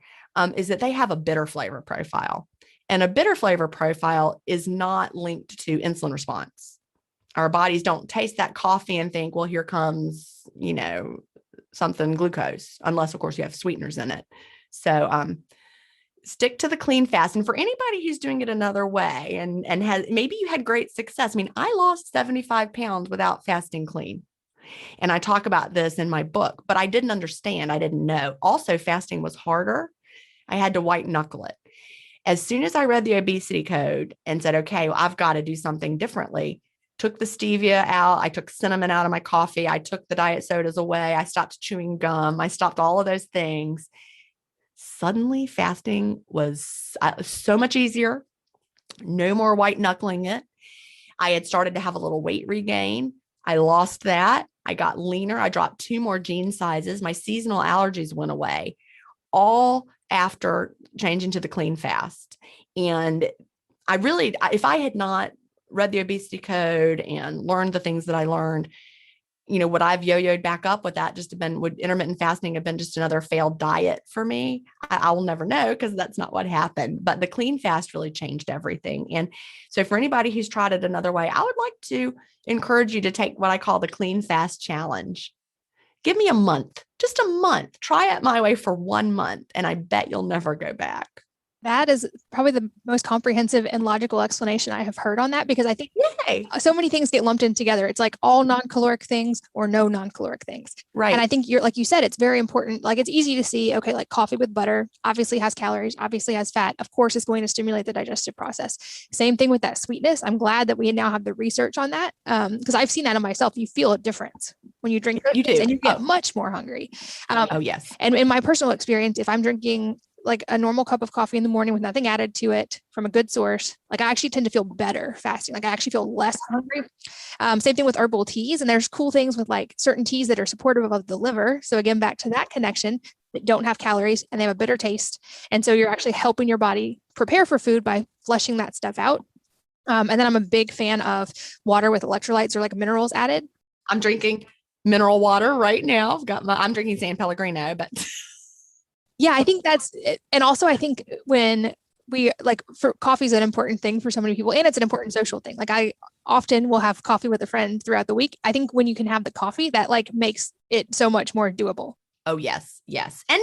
is that they have a bitter flavor profile. And a bitter flavor profile is not linked to insulin response. Our bodies don't taste that coffee and think, well, here comes, something glucose, unless, of course, you have sweeteners in it. So stick to the clean fast. And for anybody who's doing it another way and has, maybe you had great success. I mean, I lost 75 pounds without fasting clean. And I talk about this in my book, but I didn't understand. I didn't know. Also, fasting was harder. I had to white knuckle it. As soon as I read the obesity code and said, okay, well, I've got to do something differently, took the stevia out. I took cinnamon out of my coffee. I took the diet sodas away. I stopped chewing gum. I stopped all of those things. Suddenly fasting was so much easier. No more white knuckling it. I had started to have a little weight regain. I lost that. I got leaner. I dropped 2 more jean sizes. My seasonal allergies went away, all after changing to the clean fast. And if I had not read the obesity code and learned the things that I learned, would I've yo-yoed back up with that? Would intermittent fasting have been just another failed diet for me? I will never know, because that's not what happened. But the clean fast really changed everything. And so for anybody who's tried it another way, I would like to encourage you to take what I call the clean fast challenge. Give me a month, just a month. Try it my way for 1 month, and I bet you'll never go back. That is probably the most comprehensive and logical explanation I have heard on that, because I think so many things get lumped in together. It's like all non-caloric things or no non-caloric things. Right. And I think like you said, it's very important. Like, it's easy to see, okay, like coffee with butter obviously has calories, obviously has fat. Of course, it's going to stimulate the digestive process. Same thing with that sweetness. I'm glad that we now have the research on that, because I've seen that in myself. You feel a difference when you drink those things, and you get much more hungry. Yes. And in my personal experience, if I'm drinking like a normal cup of coffee in the morning with nothing added to it from a good source, like I actually tend to feel better fasting. Like I actually feel less hungry. Same thing with herbal teas. And there's cool things with like certain teas that are supportive of the liver. So again, back to that connection, that don't have calories and they have a bitter taste. And so you're actually helping your body prepare for food by flushing that stuff out. And then I'm a big fan of water with electrolytes or like minerals added. I'm drinking mineral water right now. I'm drinking San Pellegrino, but yeah, I think that's it. And also I think when we for coffee is an important thing for so many people, and it's an important social thing. Like I often will have coffee with a friend throughout the week. I think when you can have the coffee, that like makes it so much more doable. Oh, yes. Yes. And,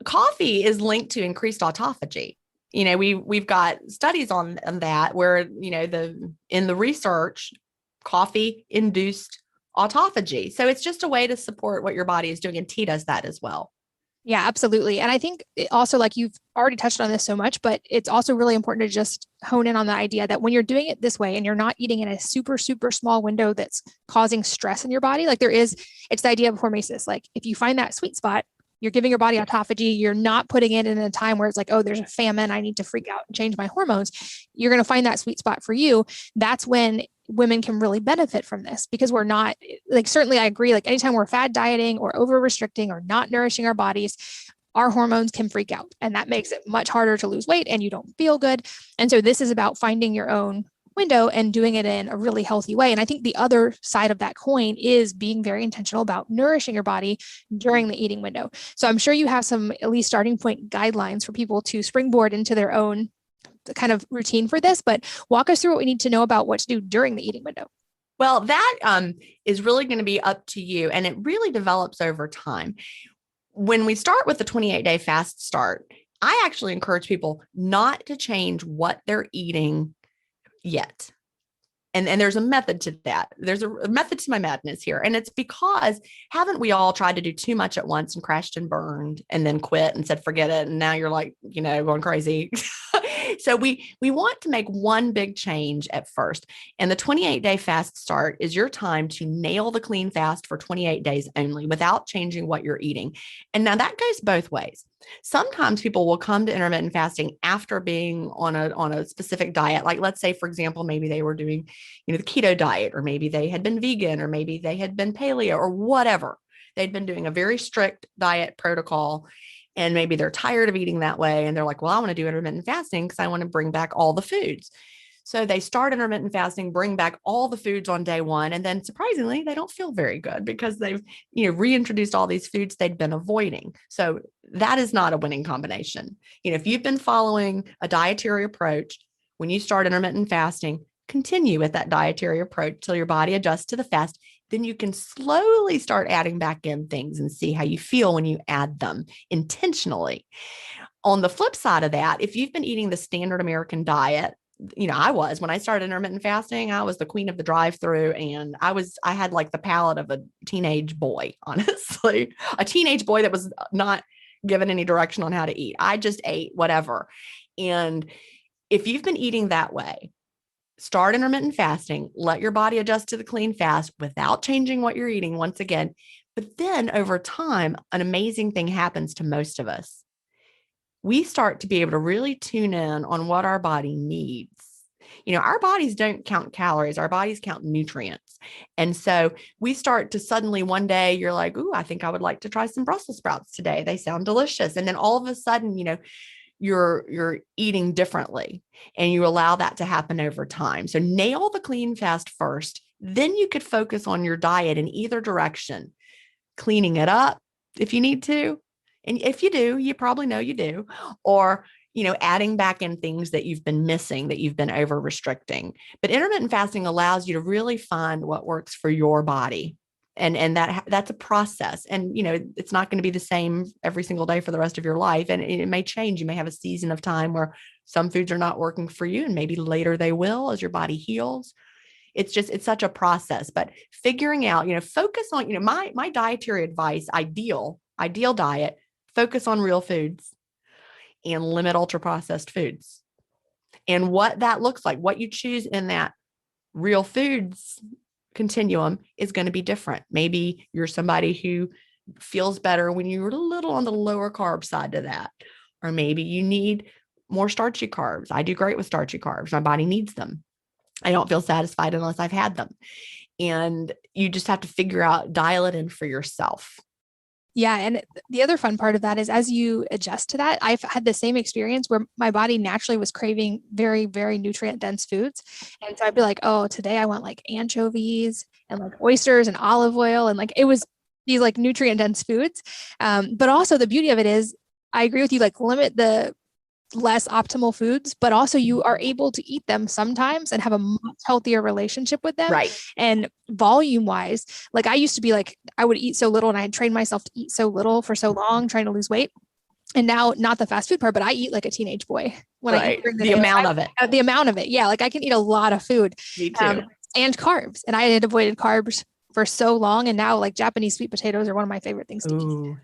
coffee is linked to increased autophagy. We've got studies on that where, in the research, coffee induced autophagy. So it's just a way to support what your body is doing. And tea does that as well. Yeah, absolutely. And I think also, like you've already touched on this so much, but it's also really important to just hone in on the idea that when you're doing it this way and you're not eating in a super, super small window that's causing stress in your body, like it's the idea of hormesis. Like if you find that sweet spot, you're giving your body autophagy, you're not putting it in a time where it's like, oh, there's a famine, I need to freak out and change my hormones. You're going to find that sweet spot for you. That's when women can really benefit from this, because we're not like, certainly I agree, like anytime we're fad dieting or over restricting or not nourishing our bodies, our hormones can freak out, and that makes it much harder to lose weight and you don't feel good. And so this is about finding your own window and doing it in a really healthy way. And I think the other side of that coin is being very intentional about nourishing your body during the eating window. So I'm sure you have some at least starting point guidelines for people to springboard into their own kind of routine for this, but walk us through what we need to know about what to do during the eating window. Well, that is really going to be up to you, and it really develops over time. When we start with the 28-day fast start, I actually encourage people not to change what they're eating yet. And there's a method to that. There's a method to my madness here. And it's because haven't we all tried to do too much at once and crashed and burned and then quit and said, forget it. And now you're like, going crazy. So we want to make one big change at first. And the 28-day fast start is your time to nail the clean fast for 28 days only without changing what you're eating. And now that goes both ways. Sometimes people will come to intermittent fasting after being on a specific diet. Like, let's say, for example, maybe they were doing, the keto diet, or maybe they had been vegan, or maybe they had been paleo, or whatever. They'd been doing a very strict diet protocol, and maybe they're tired of eating that way. And they're like, well, I want to do intermittent fasting because I want to bring back all the foods. So they start intermittent fasting, bring back all the foods on day one. And then surprisingly, they don't feel very good because they've, reintroduced all these foods they'd been avoiding. So that is not a winning combination. If you've been following a dietary approach, when you start intermittent fasting, continue with that dietary approach till your body adjusts to the fast. Then you can slowly start adding back in things and see how you feel when you add them intentionally. On the flip side of that, if you've been eating the standard American diet, when I started intermittent fasting, I was the queen of the drive-through, and I had like the palate of a teenage boy, honestly, a teenage boy that was not given any direction on how to eat. I just ate whatever. And if you've been eating that way, start intermittent fasting, let your body adjust to the clean fast without changing what you're eating once again. But then over time, an amazing thing happens to most of us. We start to be able to really tune in on what our body needs. Our bodies don't count calories. Our bodies count nutrients. And so we start to suddenly one day you're like, ooh, I think I would like to try some Brussels sprouts today. They sound delicious. And then all of a sudden, you're eating differently, and you allow that to happen over time. So nail the clean fast first. Then you could focus on your diet in either direction, cleaning it up if you need to. And if you do, you probably know you do, or, adding back in things that you've been missing, that you've been over restricting. But intermittent fasting allows you to really find what works for your body. And that's a process. And, it's not going to be the same every single day for the rest of your life. And it may change. You may have a season of time where some foods are not working for you, and maybe later they will as your body heals. It's such a process, but figuring out, focus on, my dietary advice, ideal diet, focus on real foods and limit ultra processed foods. And what that looks like, what you choose in that real foods continuum is going to be different. Maybe you're somebody who feels better when you're a little on the lower carb side to that, or maybe you need more starchy carbs. I do great with starchy carbs. My body needs them. I don't feel satisfied unless I've had them. And you just have to dial it in for yourself. Yeah. And the other fun part of that is as you adjust to that, I've had the same experience where my body naturally was craving very, very nutrient dense foods. And so I'd be like, oh, today I want like anchovies and like oysters and olive oil. And like, it was these like nutrient dense foods. But also the beauty of it is, I agree with you, like limit the less optimal foods, but also you are able to eat them sometimes and have a much healthier relationship with them. Right. And volume wise, like I used to be like, I would eat so little, and I had trained myself to eat so little for so long, trying to lose weight. And now, not the fast food part, but I eat like a teenage boy when I eat during the day. Amount of it. The amount of it. Yeah. Like I can eat a lot of food. Me too. And carbs. And I had avoided carbs for so long. And now like Japanese sweet potatoes are one of my favorite things to eat.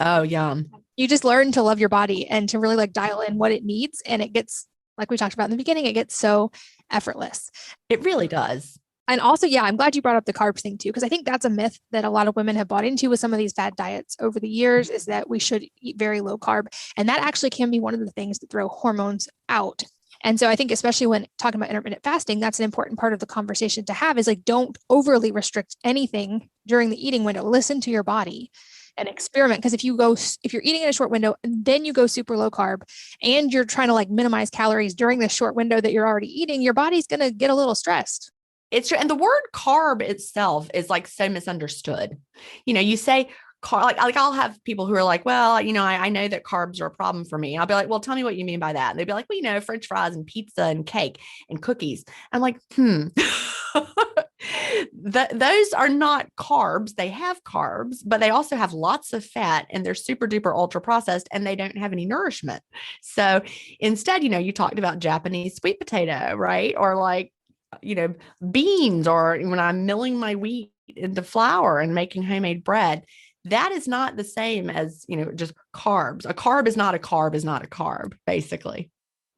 Oh, yum. You just learn to love your body and to really like dial in what it needs. And it gets, like we talked about in the beginning, it gets so effortless. It really does. And also, yeah, I'm glad you brought up the carbs thing too, because I think that's a myth that a lot of women have bought into with some of these fad diets over the years, is that we should eat very low carb. And that actually can be one of the things that throw hormones out. And so I think, especially when talking about intermittent fasting, that's an important part of the conversation to have, is like, don't overly restrict anything during the eating window. Listen to your body and experiment. Because if you're eating in a short window and then you go super low carb and you're trying to like minimize calories during the short window that you're already eating, your body's going to get a little stressed. It's true. And the word carb itself is like so misunderstood. You say carb, like I'll have people who are like, well, I know that carbs are a problem for me. I'll be like, well, tell me what you mean by that. And they'd be like, well, French fries and pizza and cake and cookies. I'm like, those are not carbs. They have carbs, but they also have lots of fat, and they're super duper ultra processed, and they don't have any nourishment. So instead, you talked about Japanese sweet potato, right? Or like, beans, or when I'm milling my wheat into flour and making homemade bread. That is not the same as, just carbs. A carb is not a carb, basically.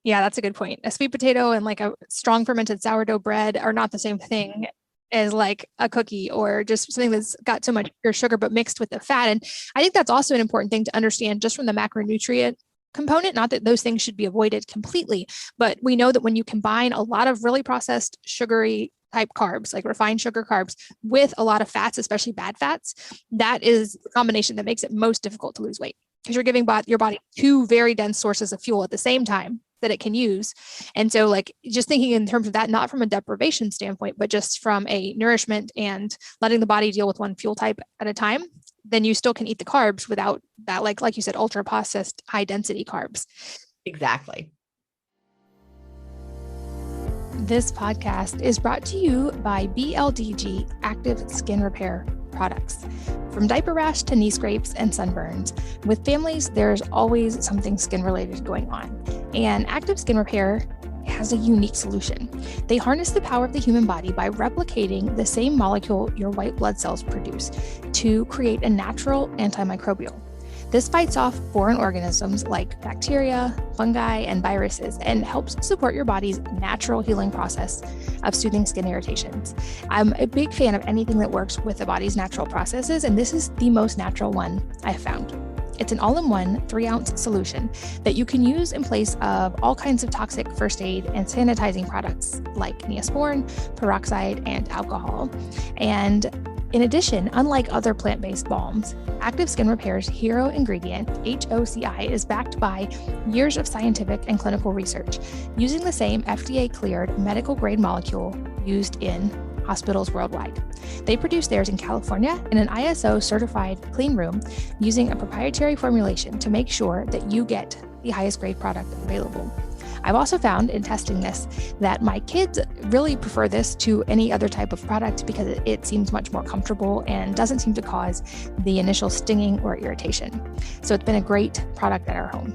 Yeah, that's a good point. A sweet potato and like a strong fermented sourdough bread are not the same thing as like a cookie or just something that's got so much pure sugar but mixed with the fat. And I think that's also an important thing to understand just from the macronutrient component. Not that those things should be avoided completely, but we know that when you combine a lot of really processed sugary type carbs, like refined sugar carbs, with a lot of fats, especially bad fats, that is the combination that makes it most difficult to lose weight, because you're giving your body two very dense sources of fuel at the same time that it can use. And so like just thinking in terms of that, not from a deprivation standpoint, but just from a nourishment and letting the body deal with one fuel type at a time, then you still can eat the carbs without that, like you said, ultra processed high density carbs. Exactly. This podcast is brought to you by BLDG Active Skin Repair products. From diaper rash to knee scrapes and sunburns, with families, there's always something skin related going on. And Active Skin Repair has a unique solution. They harness the power of the human body by replicating the same molecule your white blood cells produce to create a natural antimicrobial. This fights off foreign organisms like bacteria, fungi, and viruses, and helps support your body's natural healing process of soothing skin irritations. I'm a big fan of anything that works with the body's natural processes, and this is the most natural one I've found. It's an all-in-one 3-ounce solution that you can use in place of all kinds of toxic first aid and sanitizing products like Neosporin, peroxide, and alcohol. And in addition, unlike other plant-based balms, Active Skin Repair's hero ingredient, HOCI, is backed by years of scientific and clinical research using the same FDA-cleared medical-grade molecule used in hospitals worldwide. They produce theirs in California in an ISO-certified clean room using a proprietary formulation to make sure that you get the highest grade product available. I've also found in testing this that my kids really prefer this to any other type of product because it seems much more comfortable and doesn't seem to cause the initial stinging or irritation. So it's been a great product at our home.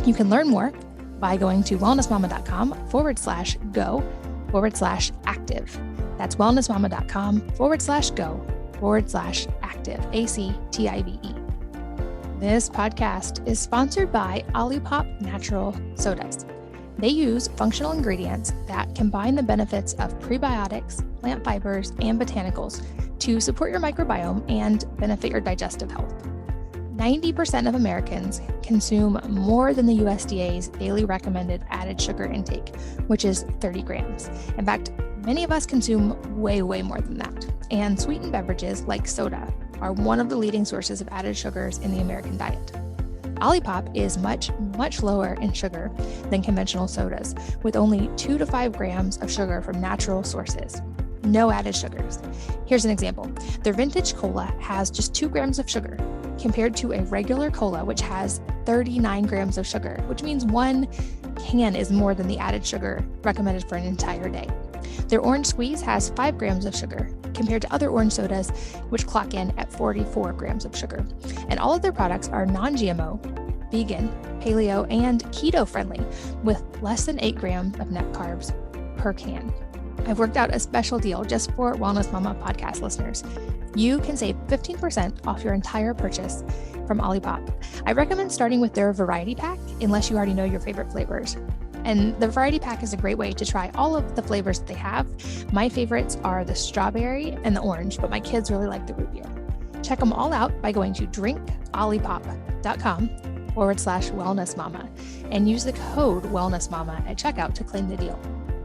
You can learn more by going to wellnessmama.com/go/active. That's wellnessmama.com/go/active, ACTIVE. This podcast is sponsored by Olipop Natural Sodas. They use functional ingredients that combine the benefits of prebiotics, plant fibers, and botanicals to support your microbiome and benefit your digestive health. 90% of Americans consume more than the USDA's daily recommended added sugar intake, which is 30 grams. In fact, many of us consume way more than that. And sweetened beverages like soda are one of the leading sources of added sugars in the American diet. Olipop is much lower in sugar than conventional sodas, with only 2 to 5 grams of sugar from natural sources. No added sugars. Here's an example. Their vintage cola has just 2 grams of sugar, compared to a regular cola, which has 39 grams of sugar, which means 1 can is more than the added sugar recommended for an entire day. Their orange squeeze has 5 grams of sugar, compared to other orange sodas, which clock in at 44 grams of sugar. And all of their products are non-GMO, vegan, paleo, and keto friendly, with less than 8 grams of net carbs per can. I've worked out a special deal just for Wellness Mama podcast listeners. You can save 15% off your entire purchase from Olipop. I recommend starting with their variety pack, unless you already know your favorite flavors. And the variety pack is a great way to try all of the flavors that they have. My favorites are the strawberry and the orange, but my kids really like the root beer. Check them all out by going to drinkolipop.com/wellnessmama and use the code wellnessmama at checkout to claim the deal.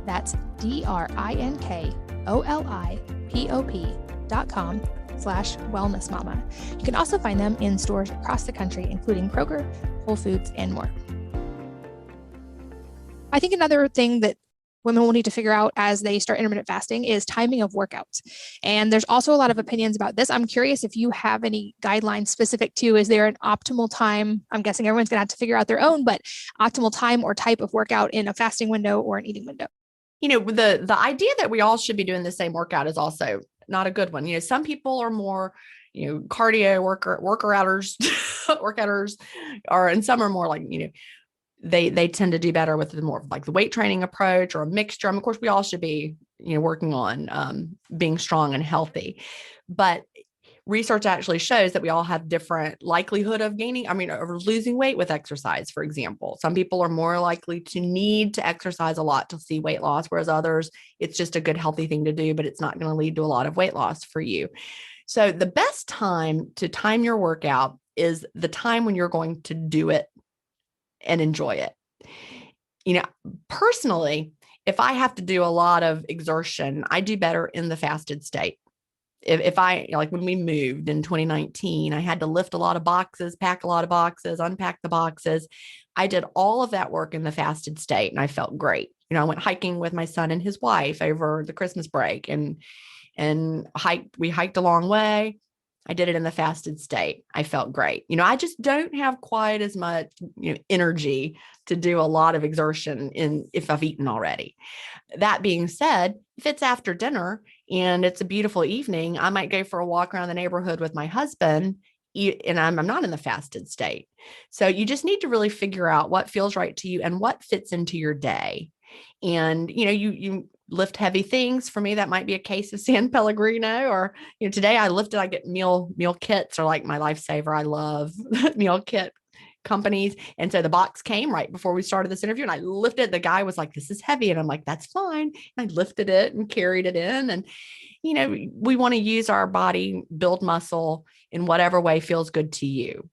That's drinkolipop.com/wellnessmama. You can also find them in stores across the country, including Kroger, Whole Foods, and more. I think another thing that women will need to figure out as they start intermittent fasting is timing of workouts. And there's also a lot of opinions about this. I'm curious if you have any guidelines specific to, is there an optimal time? I'm guessing everyone's going to have to figure out their own, but optimal time or type of workout in a fasting window or an eating window. You know, the idea that we all should be doing the same workout is also not a good one. You know, some people are more, cardio workouters, and some are more like, they tend to do better with the more like the weight training approach or a mixture. Of course, we all should be, working on being strong and healthy. But research actually shows that we all have different likelihood of losing weight with exercise, for example. Some people are more likely to need to exercise a lot to see weight loss, whereas others, it's just a good, healthy thing to do, but it's not going to lead to a lot of weight loss for you. So the best time to time your workout is the time when you're going to do it and enjoy it. Personally, if I have to do a lot of exertion, I do better in the fasted state. If I, like when we moved in 2019, I had to lift a lot of boxes, pack a lot of boxes, unpack the boxes. I did all of that work in the fasted state and I felt great. I went hiking with my son and his wife over the Christmas break and we hiked a long way. I did it in the fasted state. I felt great. I just don't have quite as much, energy to do a lot of exertion if I've eaten already. That being said, if it's after dinner and it's a beautiful evening, I might go for a walk around the neighborhood with my husband and I'm not in the fasted state. So you just need to really figure out what feels right to you and what fits into your day. And, you lift heavy things. For me, that might be a case of San Pellegrino, or, today I get meal kits are like my lifesaver. I love meal kit companies. And so the box came right before we started this interview and I lifted, the guy was like, this is heavy. And I'm like, that's fine. And I lifted it and carried it in. And, we want to use our body, build muscle in whatever way feels good to you.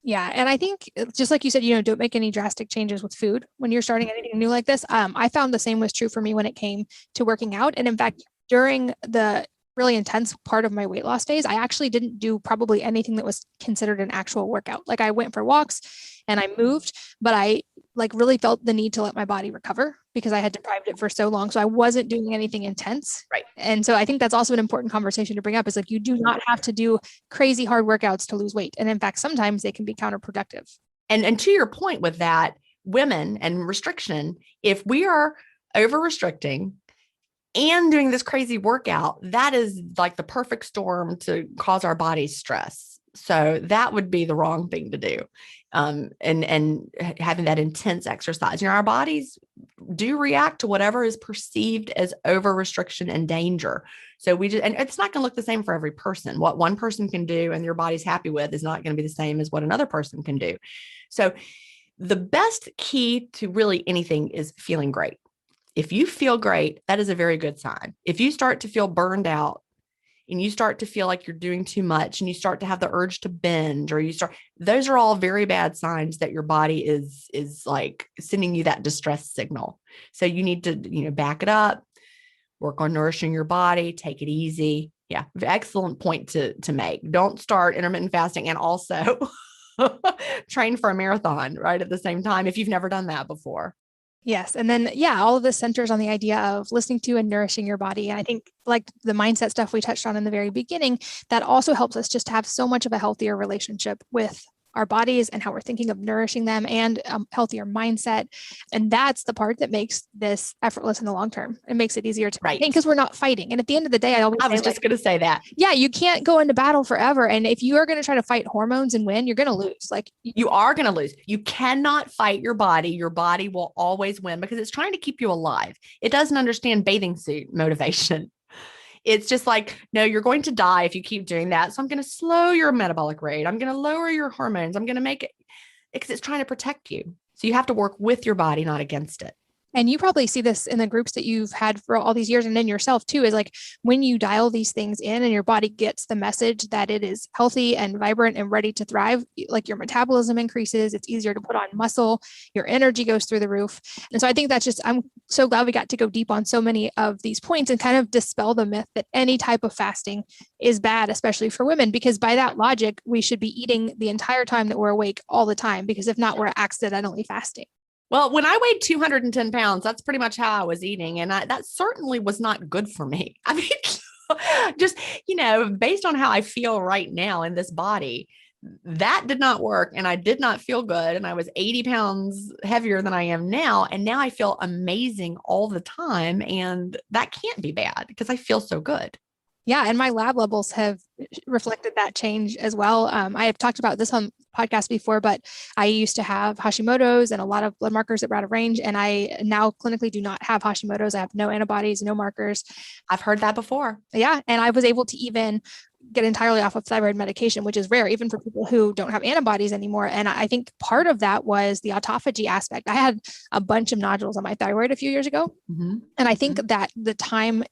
Yeah. And I think just like you said, don't make any drastic changes with food when you're starting anything new like this. I found the same was true for me when it came to working out. And in fact, during the really intense part of my weight loss phase, I actually didn't do probably anything that was considered an actual workout. Like I went for walks and I moved, but I really felt the need to let my body recover because I had deprived it for so long. So I wasn't doing anything intense. Right. And so I think that's also an important conversation to bring up is you do not have to do crazy hard workouts to lose weight. And in fact, sometimes they can be counterproductive. And to your point with that, women and restriction, if we are over restricting and doing this crazy workout, that is like the perfect storm to cause our bodies stress. So that would be the wrong thing to do. And having that intense exercise, our bodies do react to whatever is perceived as over restriction and danger. So and it's not going to look the same for every person. What one person can do and your body's happy with is not going to be the same as what another person can do. So the best key to really anything is feeling great. If you feel great, that is a very good sign. If you start to feel burned out and you start to feel like you're doing too much and you start to have the urge to binge those are all very bad signs that your body is like sending you that distress signal. So you need to, back it up, work on nourishing your body, take it easy. Yeah. Excellent point to make. Don't start intermittent fasting and also train for a marathon right at the same time if you've never done that before. Yes. And then, all of this centers on the idea of listening to and nourishing your body. And I think like the mindset stuff we touched on in the very beginning, that also helps us just have so much of a healthier relationship with our bodies and how we're thinking of nourishing them and healthier mindset. And that's the part that makes this effortless in the long term. It makes it easier to maintain because we're not fighting. And at the end of the day, I was just going to say that. Yeah, you can't go into battle forever. And if you are going to try to fight hormones and win, you're going to lose. You are going to lose. You cannot fight your body. Your body will always win because it's trying to keep you alive. It doesn't understand bathing suit motivation. It's just like, no, you're going to die if you keep doing that. So I'm going to slow your metabolic rate. I'm going to lower your hormones. I'm going to make it because it's trying to protect you. So you have to work with your body, not against it. And you probably see this in the groups that you've had for all these years and in yourself too, is when you dial these things in and your body gets the message that it is healthy and vibrant and ready to thrive, your metabolism increases, it's easier to put on muscle, your energy goes through the roof. And so I think I'm so glad we got to go deep on so many of these points and kind of dispel the myth that any type of fasting is bad, especially for women, because by that logic, we should be eating the entire time that we're awake all the time, because if not, we're accidentally fasting. Well, when I weighed 210 pounds, that's pretty much how I was eating. And that certainly was not good for me. I mean, just, based on how I feel right now in this body, that did not work. And I did not feel good. And I was 80 pounds heavier than I am now. And now I feel amazing all the time. And that can't be bad because I feel so good. Yeah. And my lab levels have reflected that change as well. I have talked about this on podcast before, but I used to have Hashimoto's and a lot of blood markers that were out of range. And I now clinically do not have Hashimoto's. I have no antibodies, no markers. I've heard that before. Yeah. And I was able to even get entirely off of thyroid medication, which is rare, even for people who don't have antibodies anymore. And I think part of that was the autophagy aspect. I had a bunch of nodules on my thyroid a few years ago. Mm-hmm. And I think that the time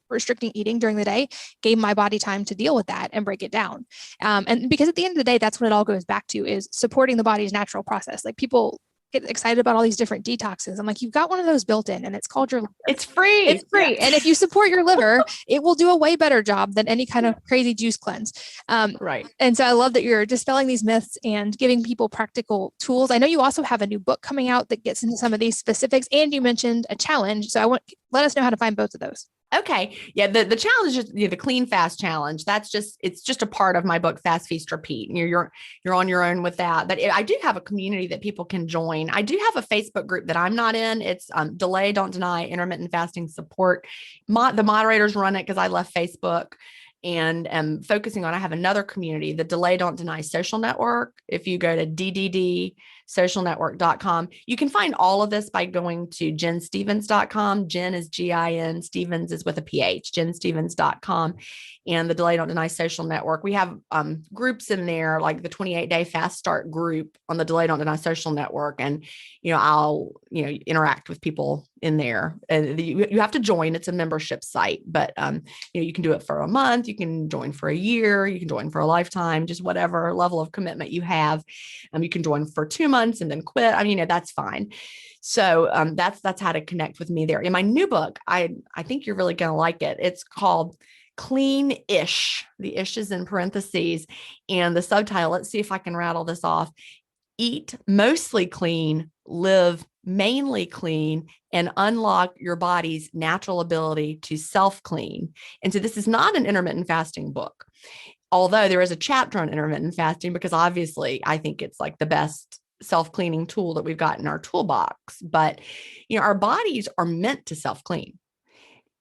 restricting eating during the day gave my body time to deal with that and break it down. And because at the end of the day, that's what it all goes back to, is supporting the body's natural process. Like, people get excited about all these different detoxes. I'm like, you've got one of those built in, and it's called your liver. It's free. It's free. Yeah. And if you support your liver, it will do a way better job than any kind of crazy juice cleanse. Right. And so I love that you're dispelling these myths and giving people practical tools. I know you also have a new book coming out that gets into some of these specifics, and you mentioned a challenge. So let us know how to find both of those. Okay. Yeah. The challenge is the Clean Fast Challenge. It's just a part of my book, Fast Feast Repeat. And you're on your own with that. But I do have a community that people can join. I do have a Facebook group that I'm not in. It's Delay, Don't Deny, Intermittent Fasting Support. The moderators run it because I left Facebook and am focusing on, I have another community, the Delay, Don't Deny Social Network. If you go to dddSocialNetwork.com, you can find all of this by going to JenStevens.com. Jen is Gin, Stevens is with a PH, JenStevens.com. And the Delay, Don't Deny Social Network. We have groups in there, like the 28-day fast start group on the Delay, Don't Deny Social Network. And, I'll, interact with people in there. And you have to join. It's a membership site, but, you can do it for a month. You can join for a year. You can join for a lifetime, just whatever level of commitment you have. You can join for 2 months and then quit. That's fine. So that's how to connect with me there. In my new book, I think you're really going to like it. It's called Clean-ish. The ish is in parentheses, and the subtitle, let's see if I can rattle this off. Eat mostly clean, live mainly clean, and unlock your body's natural ability to self-clean. And so this is not an intermittent fasting book, although there is a chapter on intermittent fasting, because obviously I think it's like the best self-cleaning tool that we've got in our toolbox. But, our bodies are meant to self-clean,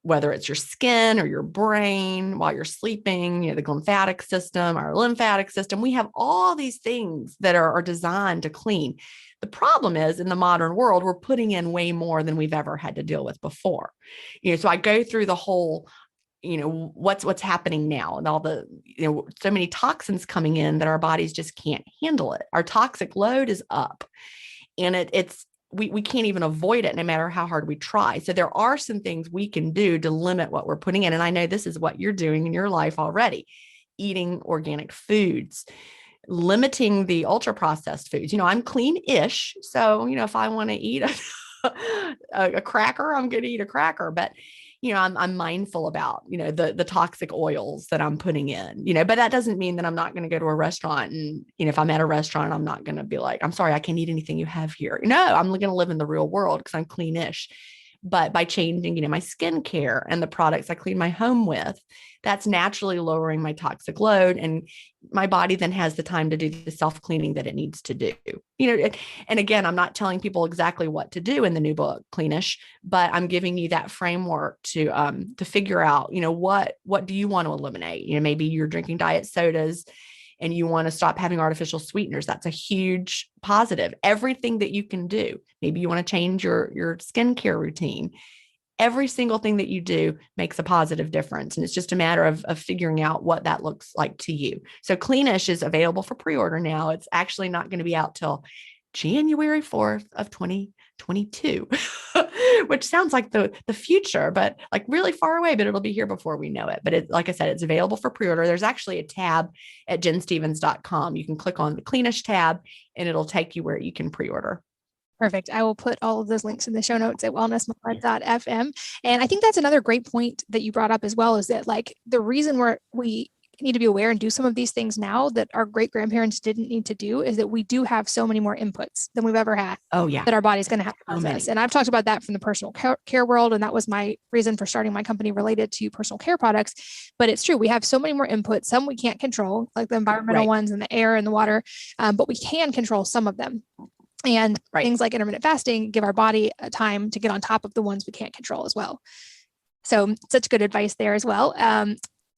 whether it's your skin or your brain while you're sleeping, the lymphatic system, our lymphatic system. We have all these things that are designed to clean. The problem is, in the modern world, we're putting in way more than we've ever had to deal with before. So I go through the whole, what's happening now, and all the, so many toxins coming in that our bodies just can't handle it. Our toxic load is up, and we can't even avoid it no matter how hard we try. So there are some things we can do to limit what we're putting in. And I know this is what you're doing in your life already: eating organic foods, limiting the ultra processed foods. I'm clean-ish. So, if I want to eat a cracker, I'm going to eat a cracker. But, I'm mindful about, the toxic oils that I'm putting in, but that doesn't mean that I'm not going to go to a restaurant. And, if I'm at a restaurant, I'm not going to be like, I'm sorry, I can't eat anything you have here. No, I'm going to live in the real world because I'm clean-ish. But by changing, my skincare and the products I clean my home with, that's naturally lowering my toxic load. And my body then has the time to do the self-cleaning that it needs to do. And again, I'm not telling people exactly what to do in the new book, Cleanish, but I'm giving you that framework to figure out, what do you want to eliminate? Maybe you're drinking diet sodas and you want to stop having artificial sweeteners. That's a huge positive. Everything that you can do. Maybe you want to change your skincare routine. Every single thing that you do makes a positive difference. And it's just a matter of figuring out what that looks like to you. So Cleanish is available for pre-order now. It's actually not going to be out till January 4th of 2022, which sounds like the future, but like really far away, but it'll be here before we know it. But like I said, it's available for pre-order. There's actually a tab at JenStevens.com. You can click on the Cleanish tab and it'll take you where you can pre-order. Perfect. I will put all of those links in the show notes at wellnessmama.fm. And I think that's another great point that you brought up as well, is that like the reason we need to be aware and do some of these things now that our great grandparents didn't need to do is that we do have so many more inputs than we've ever had. Oh yeah. That our body's going to have to process. And I've talked about that from the personal care world. And that was my reason for starting my company related to personal care products. But it's true. We have so many more inputs. Some we can't control, like the environmental ones and the air and the water, but we can control some of them. And things like intermittent fasting give our body a time to get on top of the ones we can't control as well. So such good advice there as well.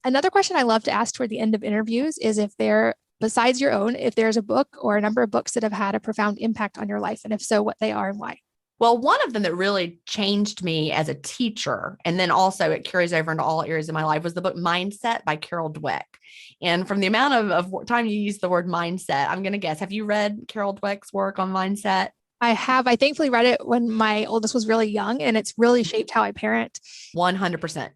Another question I love to ask toward the end of interviews is besides your own, if there's a book or a number of books that have had a profound impact on your life, and if so, what they are and why. Well, one of them that really changed me as a teacher, and then also it carries over into all areas of my life, was the book Mindset by Carol Dweck. And from the amount of time you use the word mindset, I'm going to guess, have you read Carol Dweck's work on mindset? I have. I thankfully read it when my oldest was really young, and it's really shaped how I parent. 100%.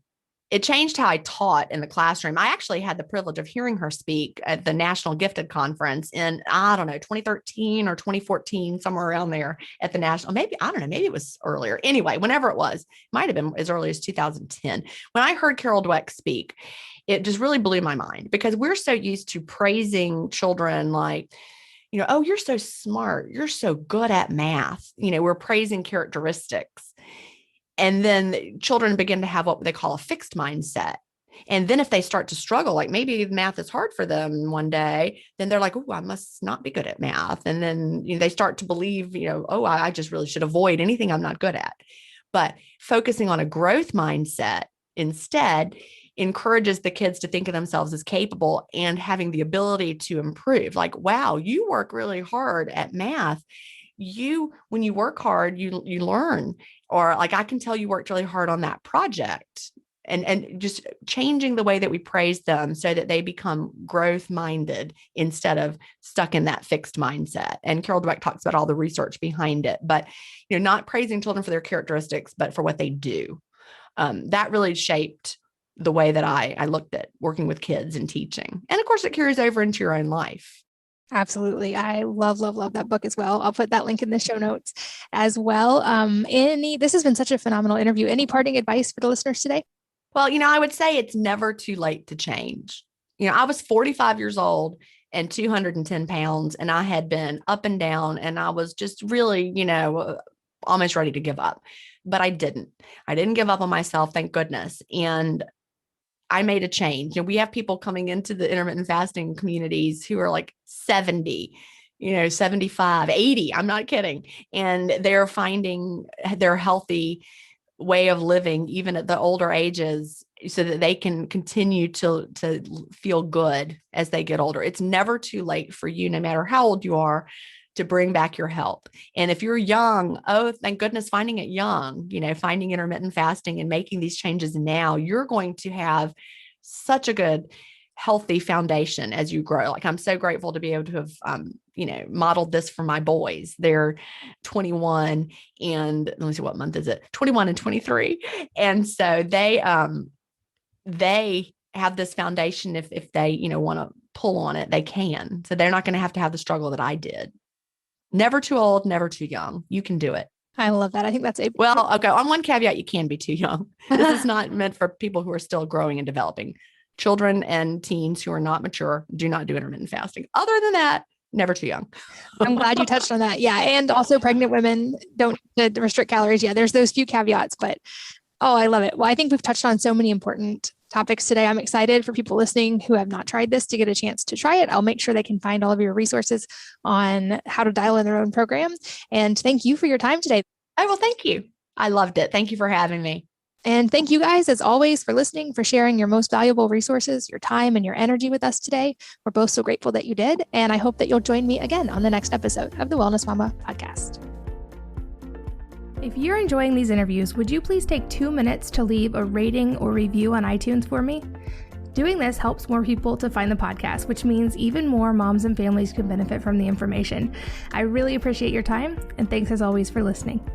It changed how I taught in the classroom. I actually had the privilege of hearing her speak at the National Gifted Conference in, 2013 or 2014, somewhere around there at the National, maybe it was earlier. Anyway, whenever it was, might have been as early as 2010. When I heard Carol Dweck speak, it just really blew my mind, because we're so used to praising children like, oh, you're so smart. You're so good at math. We're praising characteristics. And then children begin to have what they call a fixed mindset. And then if they start to struggle, like maybe math is hard for them one day, then they're like, oh, I must not be good at math. And then they start to believe, oh, I just really should avoid anything I'm not good at. But focusing on a growth mindset instead encourages the kids to think of themselves as capable and having the ability to improve. Like, wow, you work really hard at math. When you work hard, you learn. Or like, I can tell you worked really hard on that project, and just changing the way that we praise them so that they become growth minded instead of stuck in that fixed mindset. And Carol Dweck talks about all the research behind it, but not praising children for their characteristics, but for what they do. That really shaped the way that I looked at working with kids and teaching. And of course, it carries over into your own life. Absolutely. I love that book as well. I'll put that link in the show notes as well. This has been such a phenomenal interview. Any parting advice for the listeners today? Well, I would say it's never too late to change. I was 45 years old and 210 pounds, and I had been up and down, and I was just really, almost ready to give up, but I didn't give up on myself. Thank goodness. And I made a change. We have people coming into the intermittent fasting communities who are like 70, 75, 80. I'm not kidding. And they're finding their healthy way of living, even at the older ages, so that they can continue to feel good as they get older. It's never too late for you, no matter how old you are, to bring back your health. And if you're young, oh, thank goodness, finding it young, finding intermittent fasting and making these changes now, you're going to have such a good, healthy foundation as you grow. Like, I'm so grateful to be able to have, modeled this for my boys. They're 21 and let me see, what month is it? 21 and 23. And so they have this foundation. If they, want to pull on it, they can. So they're not going to have the struggle that I did. Never too old, never too young. You can do it. I love that. I think that's well, okay. On one caveat, you can be too young. This is not meant for people who are still growing and developing. Children and teens who are not mature do not do intermittent fasting. Other than that, never too young. I'm glad you touched on that. Yeah. And also pregnant women don't restrict calories. Yeah. There's those few caveats, but I love it. Well, I think we've touched on so many important topics today. I'm excited for people listening who have not tried this to get a chance to try it. I'll make sure they can find all of your resources on how to dial in their own program. And thank you for your time today. Oh, well, thank you. I loved it. Thank you for having me. And thank you guys, as always, for listening, for sharing your most valuable resources, your time and your energy with us today. We're both so grateful that you did. And I hope that you'll join me again on the next episode of the Wellness Mama podcast. If you're enjoying these interviews, would you please take 2 minutes to leave a rating or review on iTunes for me? Doing this helps more people to find the podcast, which means even more moms and families can benefit from the information. I really appreciate your time, and thanks as always for listening.